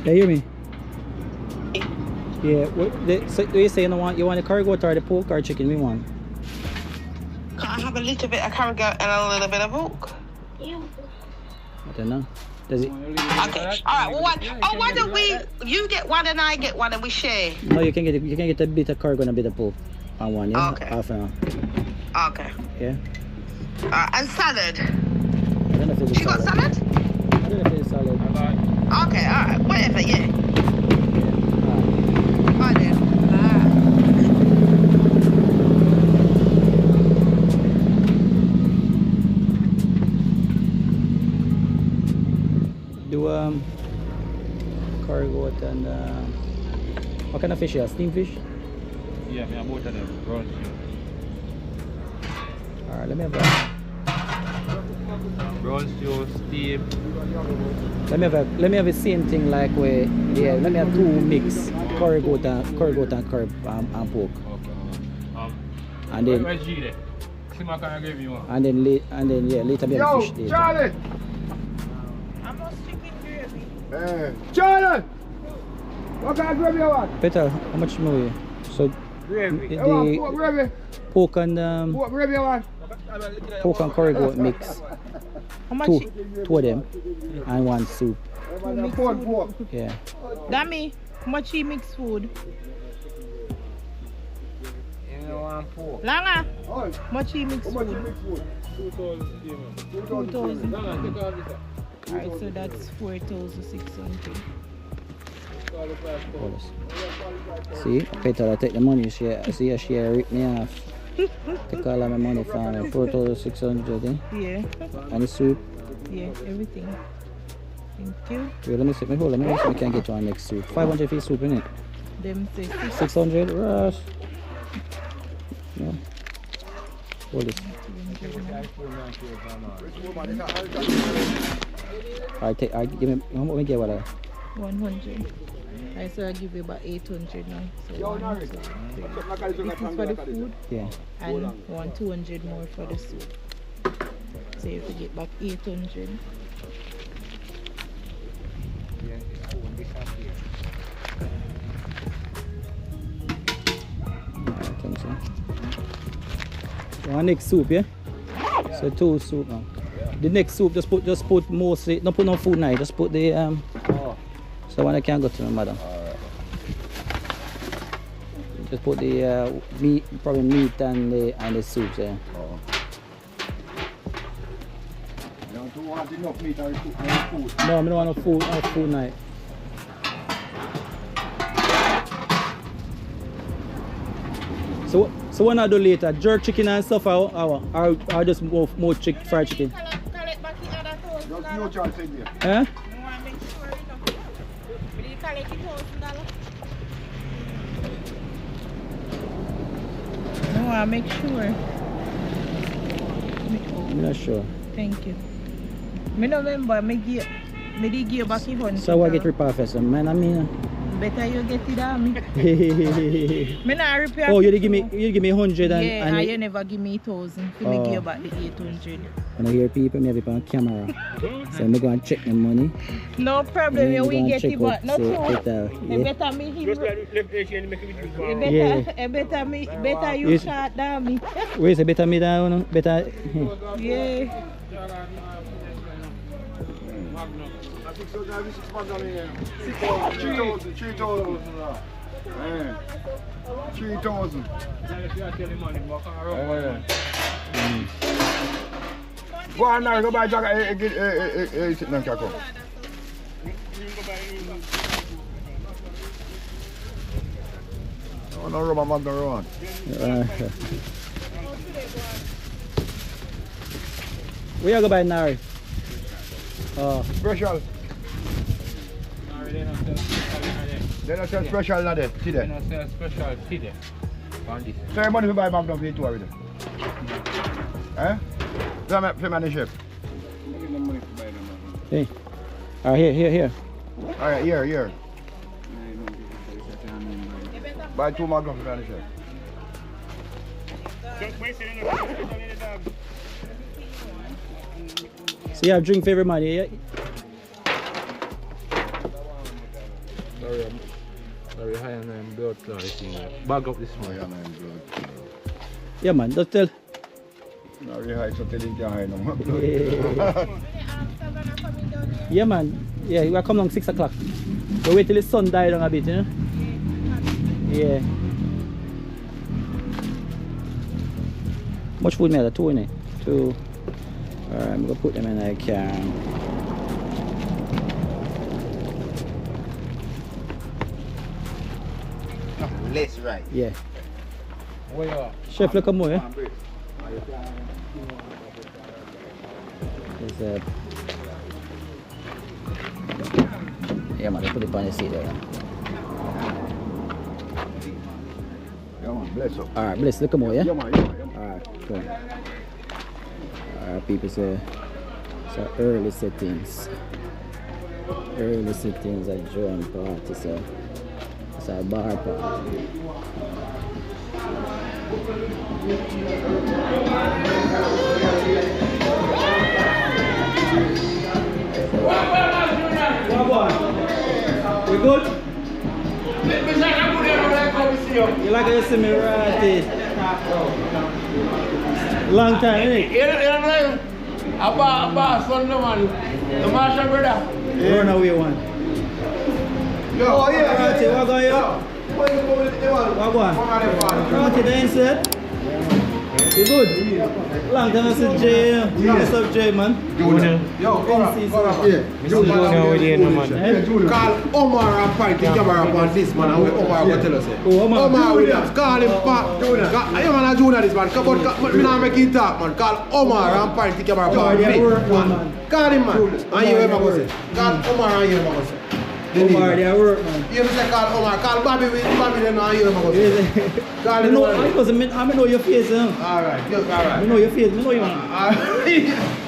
Yeah, hear me? Yeah. So do you say you want the curry goat or the pork or chicken? We want. Can I have a little bit of curry goat and a little bit of pork? I don't know. Does it? Okay. All right. Well, why don't you get one and I get one and we share? No, you can get a bit of curry goat and a bit of pork on one. Yeah. Okay. Half an hour. Okay. Yeah. And salad. I don't know if it's She got salad? I don't know if it's salad. Okay. All right. Whatever. Yeah. Alright. Bye then. Do curry goat and what kind of fish you have? Steamed fish? Yeah, I both of them. Brown stew. Alright, let me have that. Brown stew, steam. Let me have the same thing like where let me have 2 mix curry goat and curry and pork. Okay. And then Where's G there? See my can I give you one. and then later me have Yo, fish later. Charlie! I'm not chicken gravy. Hey. Charlie! What kind of gravy you want? Peter, how much more? So Gravy. You want pork the gravy? pork and Pork gravy you want? curry goat mix. How much? Two of them and 1 soup. Pork. Yeah. Dammy, how much he mix food? You know one pork. Langa, Oh, how much he mix how much you food? mix food? 2,000. 2,000. Take off this. Alright, so that's 4,600. Call the price. See, Peter, I take the money. She rip me off. Take all of my money from me. 4,600, eh? Yeah. And the soup. Yeah, everything. Thank you. Wait, let me see. Hold on. Let me see if I can get you on next soup. 500 for the soup, innit? Them say 600, rush. No. Hold this. I give me, how much we get what I? 100. I said I give you about 800 now. So 1, 2, 3. This is for the food. Yeah. And 200 more for the soup. So you have to get back 800. I think so. One next soup, yeah? So 2 soup now. The next soup, just put mostly, don't put no food now, just put the so when I can go to my mother. Just put the meat, probably meat and the soups there. You don't want enough meat or food? No, I don't want no food night. So what I do later? Jerk chicken and stuff or just more fried chicken? Just no chance in there. Eh? No, I'll make sure. I'm not sure. Thank you. I don't remember, I did give back the 100. So I get repair first, man. I mean. Better you get it on me. Me not repair. Oh, you give me 100 and yeah, and you never give me 1,000. For me give you back the 800. When I hear people, me have it on camera. So I'm going to check the money. No problem, Yeah, we get it back. No true. Yeah. Better me him. Better you Yes. shot down me. Where's the better me down? Better. Yeah. I think so. Now this is what I mean. 3,000. 3,000. Go on now, go buy jacket. Sit down, Kako. Oh, no rubber man, no run. Where you go buy Nari? Special. They don't sell special now there. See there. They don't sell special today. So your money to buy Magnum for you two already. Eh? For my chef. Hey. Here. Alright, here. Buy 2 Magnum for my chef. So you have drink for everybody, yeah? Sorry, high and blood clotting. Bag up this one. Yeah, man, just tell. Very high, so telling you high no more. Yeah, man. Yeah, you will come along 6 o'clock. We wait till the sun die down a bit, you know? Yeah. Much food, man? 2 in it? 2. Alright, I'm gonna put them in a can. Less right. Yeah. Where you are? Chef, look at more, yeah? There's yeah, man, they put it on the seat there. Yeah, man, bless up. Alright, bless, look at more, yeah? Yeah, man. Alright, cool. Alright, people say, so early settings. Early settings at joint party, so it's a bar party. We good? You like to see me right there? Long time, innit? Abba, son, no man. The Marshall brother. Run away one. Oh, yeah. Right, what going on? What going on? Right, then, sir. You good? Long time I see Jay. What's up, Jay, man? Junior. Yo, Junior with you, man. Call Omar and point the camera upon this man and what Omar will tell us. Omar Williams, call him back. Junior. I am a junior this man. Come on, we not make it talk man. Call Omar and point the camera upon me. Call him man. And you ever go say. Call Omar and you ever go say. Omar, they work, man. You say call Omar. Call Bobby with Bobby then and you ever go say. Call him. I know your face, Alright, alright. I know your face, I know you, man.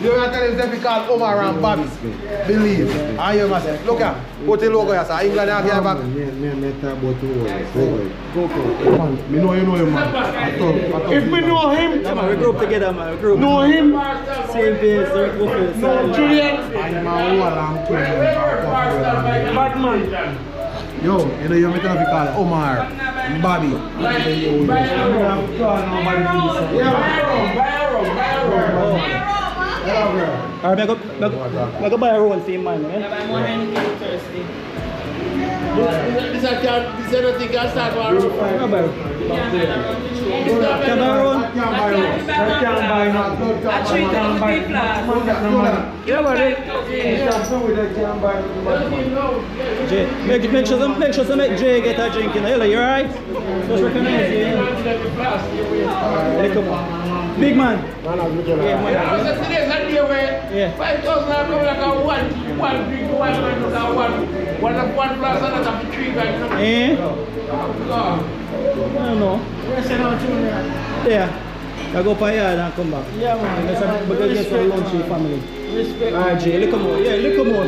You are telling them to call Omar and Bobby. Believe. And you must say, look at, put the logo here, sir. England have here back. Me know you know him, man. If we know him, Yeah, man, we grew up together, man. We grew up. know him. Same face, same face. Julian. I'm a Batman. Yo, you know you make to call Omar and Bobby. Alright, I go buy a roll for him, man. This is anything can start one. Can buy a roll? Jay, make sure some make Jay get a drink in. Hello, you alright? Just recognize you. Come on. Big man. Yeah. 5,000 come like a one drink, one plus another 3 grand. Eh? I don't know. Yeah. I go for yard and come back. Yeah, man. Because get some lunch with family. Respect. Alright, Jay, look more. Yeah, look more.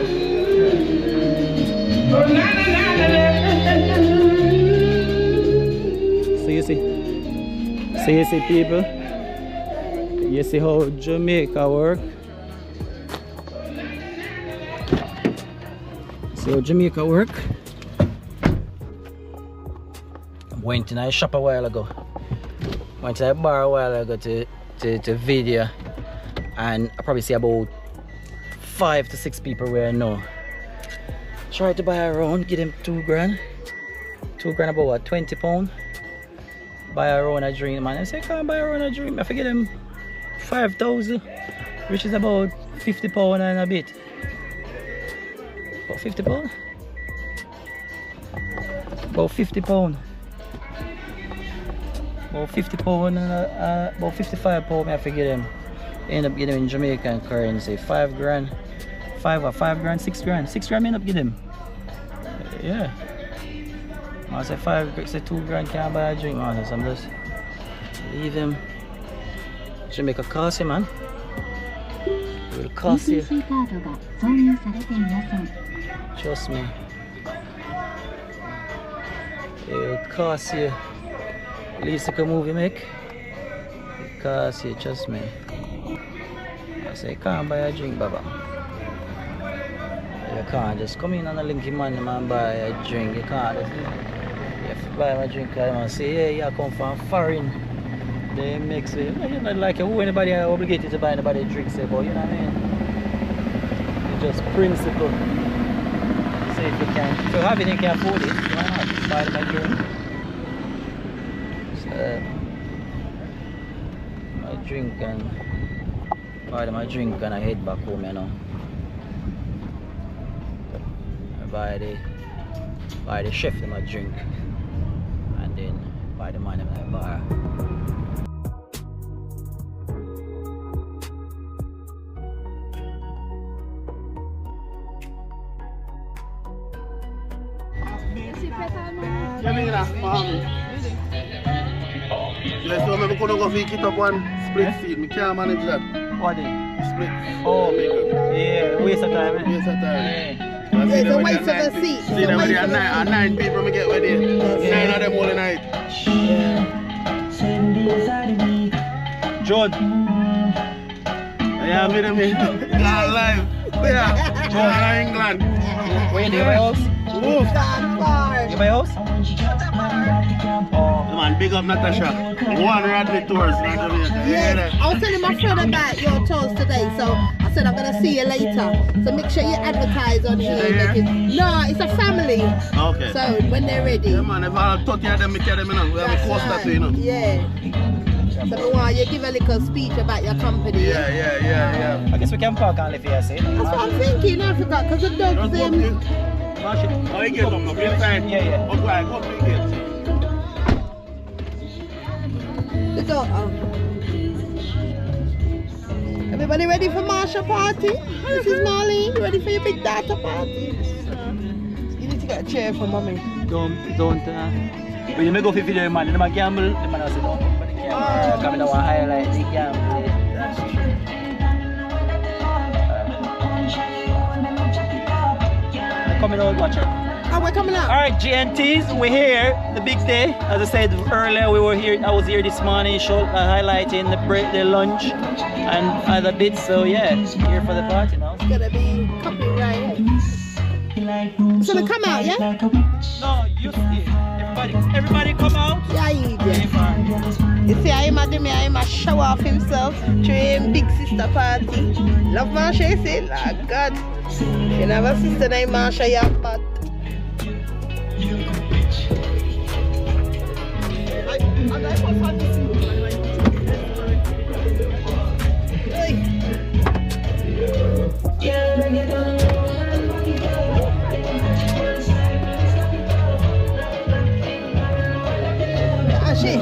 So you see people. You see how Jamaica work. See how Jamaica work. Went in a shop a while ago. Went to a bar a while ago to video, and I probably see about 5 to 6 people where I know. Tried to buy a round, give them 2 grand. 2 grand about what, £20? Buy a round a drink, man. I say, can't buy a round a drink. I forget them 5,000, which is about £50 and a bit. About £50? About £50. About £50 and about £55 I forget them. End up getting them in Jamaican currency. 5 grand. 5 grand, 6 grand. 6 grand I end up getting them. Yeah. I say 5, say 2 grand can't buy a drink, man. So I'm just leave them. Jamaica cost you, man. It will cost you. Trust me. It will cost you. At least like a movie make. It cost you, trust me. I say, can't buy a drink, Baba. You can't just come in on a linky man and buy a drink. You can't. You have to buy a drink and say, hey, you come from foreign. They mix it. You know, like who anybody are obligated to buy anybody a drink, say, but you know what I mean? It's just principle. Say if you can. If you have it, you can afford it. Why not? Just buy them a drink. My drink and buy them a drink and I head back home, you know. I buy the chef them a drink and then buy the man in the bar. Let's go, we couldn't go pick it up one split seat. We can't manage that. What is? Split. Oh, yeah, waste of time. Waste of time. Yeah. It's a waste of a seat. See them with 9 people we get with it. 9 of them all the night. John. Yeah, me them in live. Yeah, John England. Where do you buy house? Woof. You buy house? Oh. Man, big up Natasha. One Radley tours in Jamaica. Yeah, I was telling my friend about your tours today, so I said I'm gonna see you later. So make sure you advertise on here. No, it's a family. Okay. So when they're ready. Yeah, man, if I'll talk to them, we carry them, you know. We have a coaster too, you know. Yeah. Yeah, So I want you give a little speech about your company. Yeah. I guess we can park and live here, see? That's what I'm thinking, Africa, because the dogs them. I get them up inside. Yeah. Up where I go to get. The dog. Everybody ready for Marsha party? This is Molly. You ready for your big data party? You need to get a chair for mommy. Don't. When you may go for video, man, they might gamble. The man will say, don't come for the camera. Come in and highlight the gamble. Coming out, watch it. Oh, we're coming out. Alright, GNTs, we're here. The big day. As I said earlier, we were here. I was here this morning, highlighting the break, the lunch, and other bits. So yeah, here for the party now. It's gonna be copyright. It's gonna come out, yeah? No, you see. Everybody come out. Yeah, you see, I am a show off himself to him big sister party. Love Marsha, you see? Like God. You have a sister named Marsha, you have but. Ashe,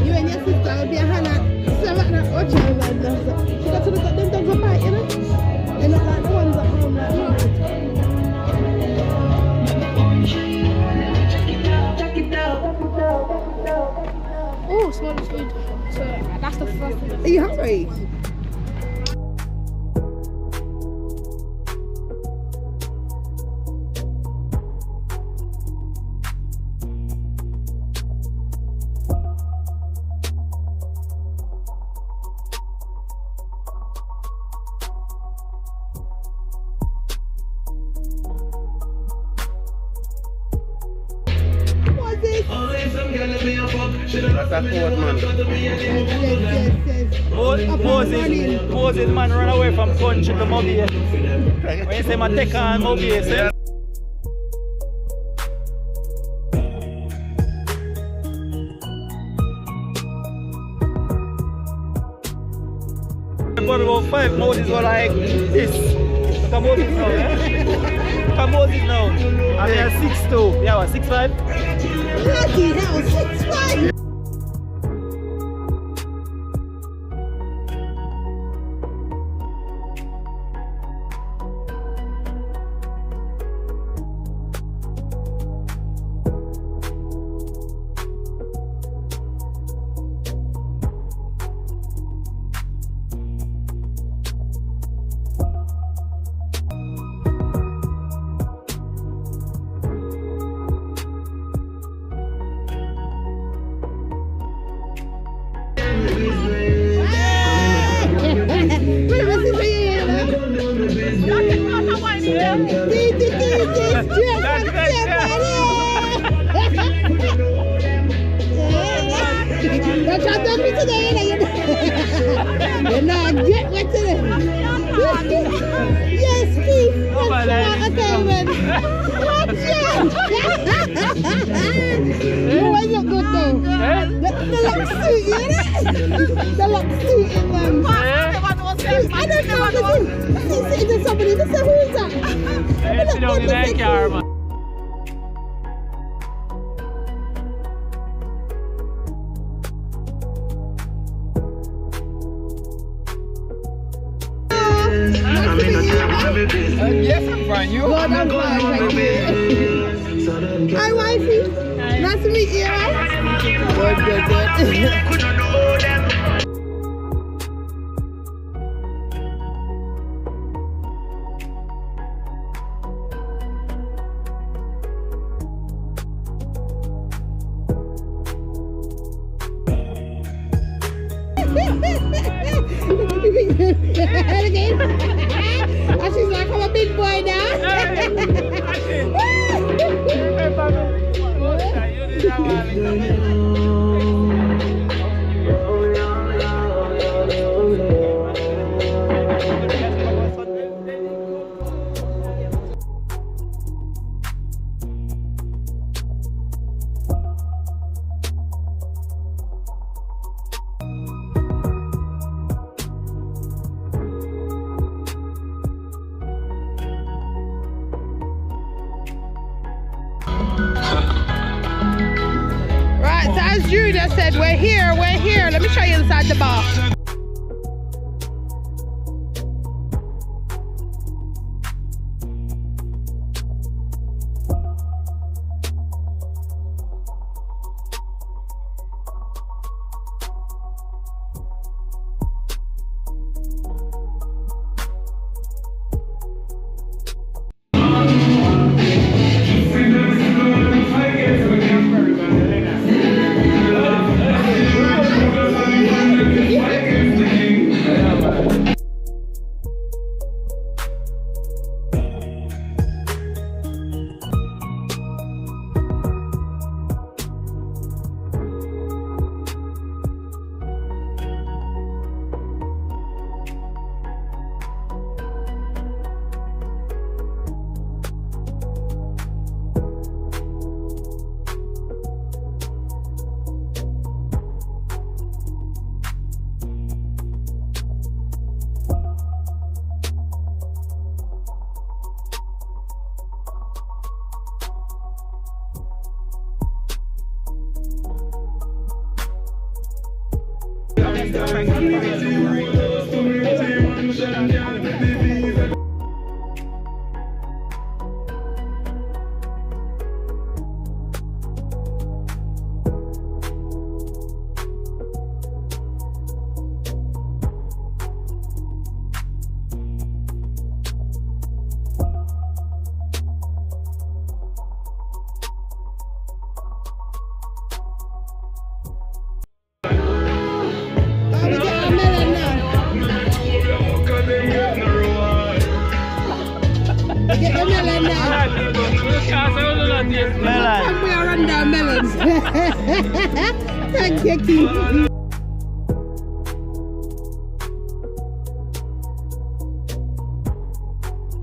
you and your sister will be a hand at 7 o'clock. She got to look at them dogs apart, you know? They're not like the ones at home like me. Oh, smell the food. So that's the first thing. Are you hungry? What's this? That's a code, man. Yes. Moses, man, run away from country to Mobile. When you say my take on Mobile, say. About 5 Moses were like this. Look at Moses now, eh? Look at Moses now. And they are 6'2". Yeah, what, 6'5"? Lucky hell, 6'5". You're not get wet today. Yes, please. Okay, man. Watch out. You always look good though. The look suit, you know? The look suit in them. I don't know what to do. He's sitting to somebody. They say, who is that? Sit down in that car, man. Yes, I'm fine. You? God, I'm fine, thank you. Hi, wifey. Nice to meet you. Good. And she's like, I'm a big boy now. Junior said, we're here, we're here. Let me show you inside the bar. Melon. We are under melons. Thank you, King.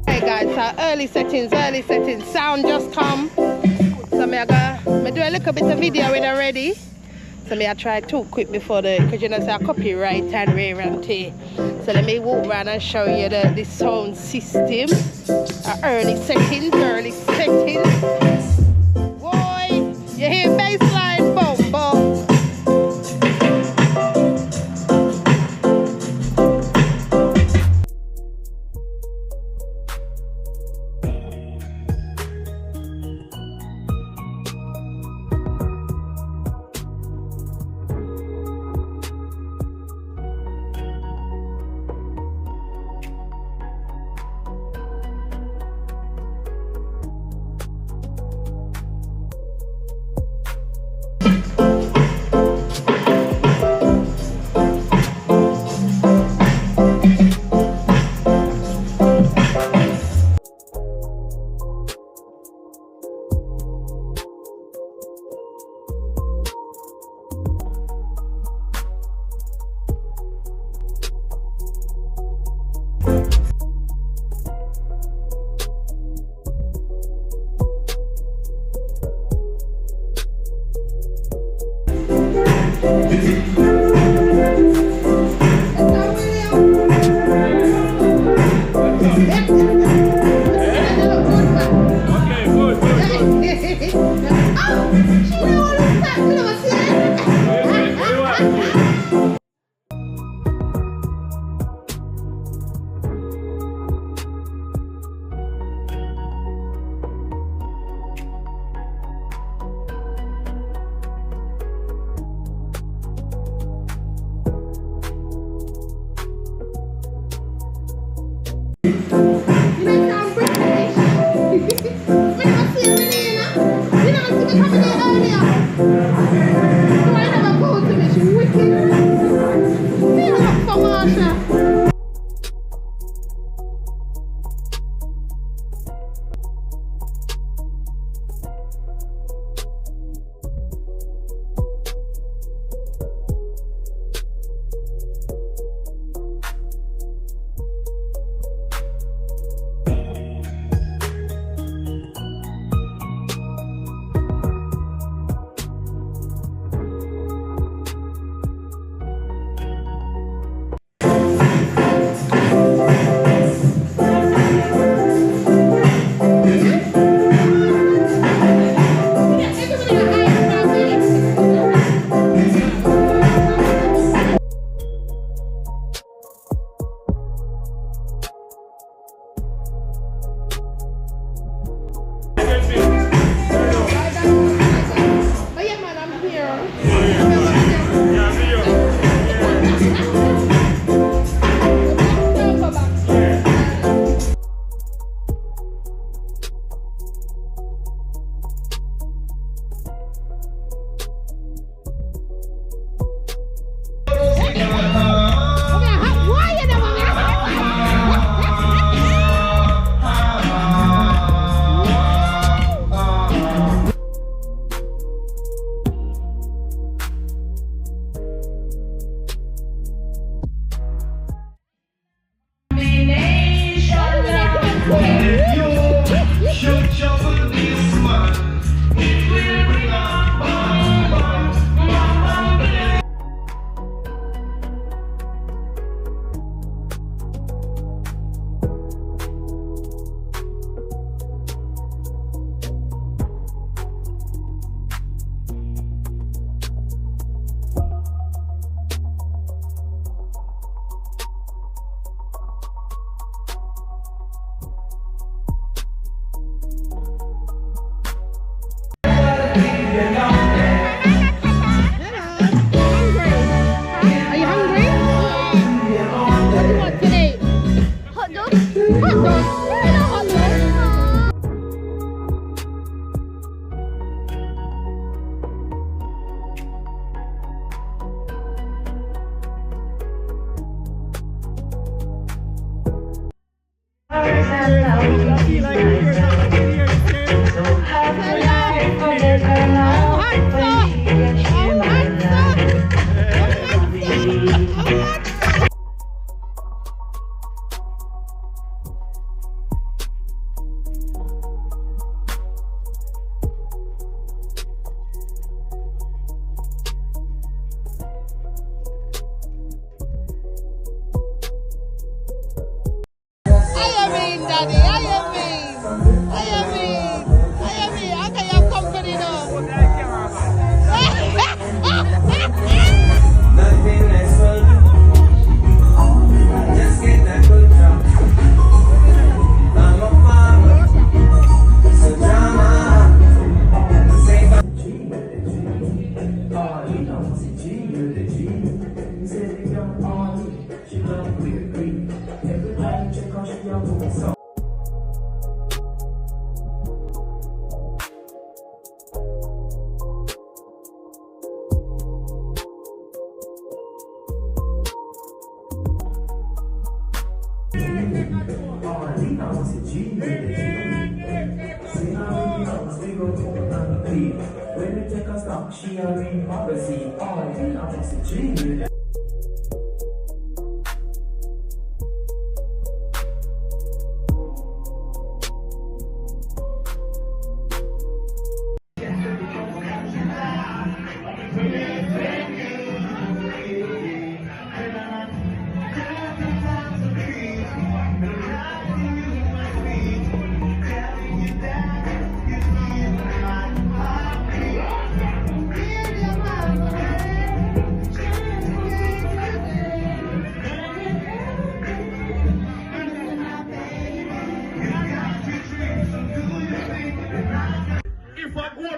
Hey guys, so early settings. Sound just come. So me do a little bit of video in already. So I try too quick before because you know say copyright and rare and tea. So let me walk around and show you the sound system. Early settings. Boy, you hear bassline, boom, boom. She a real policy, all in a message.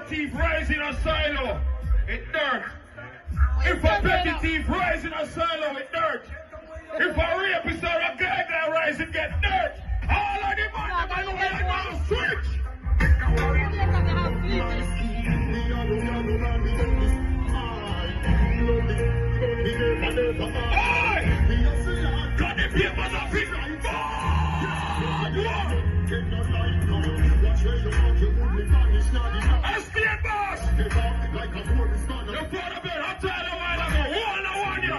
Thief rise in a silo, it dirt. If a petty thief rise in a silo, it dirt. If a rapist or a guy rise, it get dirt. All of the man, them are now switch. Got the papers of it. SPN boss! You thought of it, I'm tired of while ago. One on you!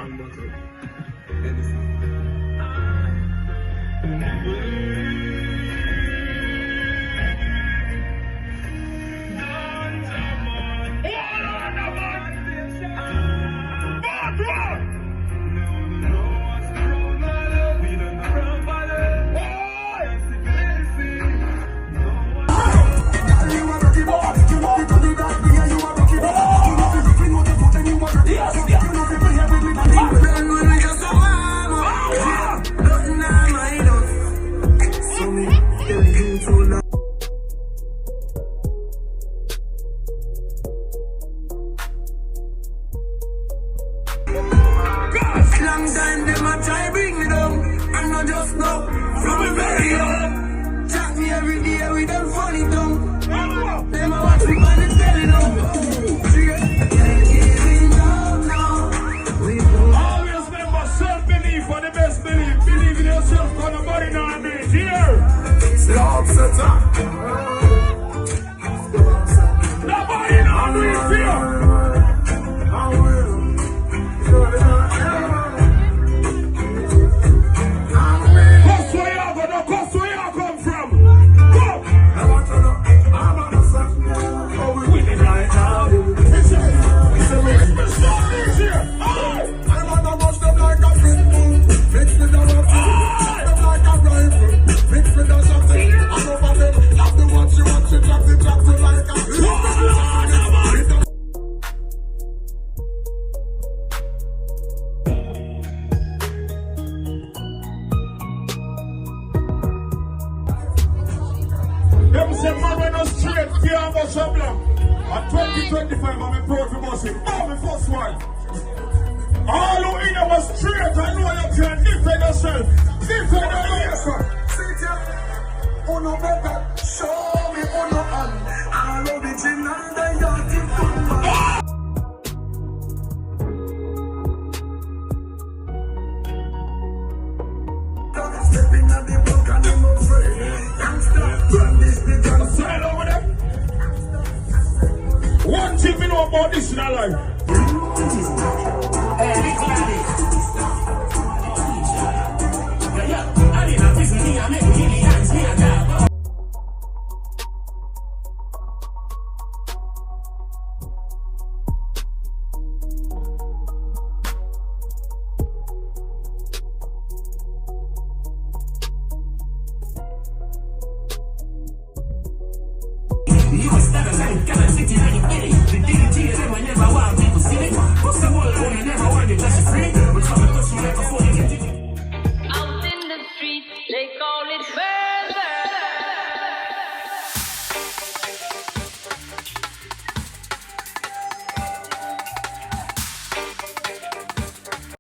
Long time them a try bring me down, and not just now, from me very young. Chat me every day with them funny tongue. Them a watch me on the telly now. Always remember self-belief for the best belief. Believe in yourself, cause nobody know me. Here! Love setter. Nobody know me here. Them say man when no straight, can't go so black. At 2025 I'm proud for bossing. Oh, my first one. All who in our straight, I know you can defend yourself. Defend yourself. Sit here, uno better, show me uno hand. All original, they are different. Stepping at the book and I'm afraid. Youngster. Asylum with them. One thing we know about this in our life. Out in the street, they call it murder.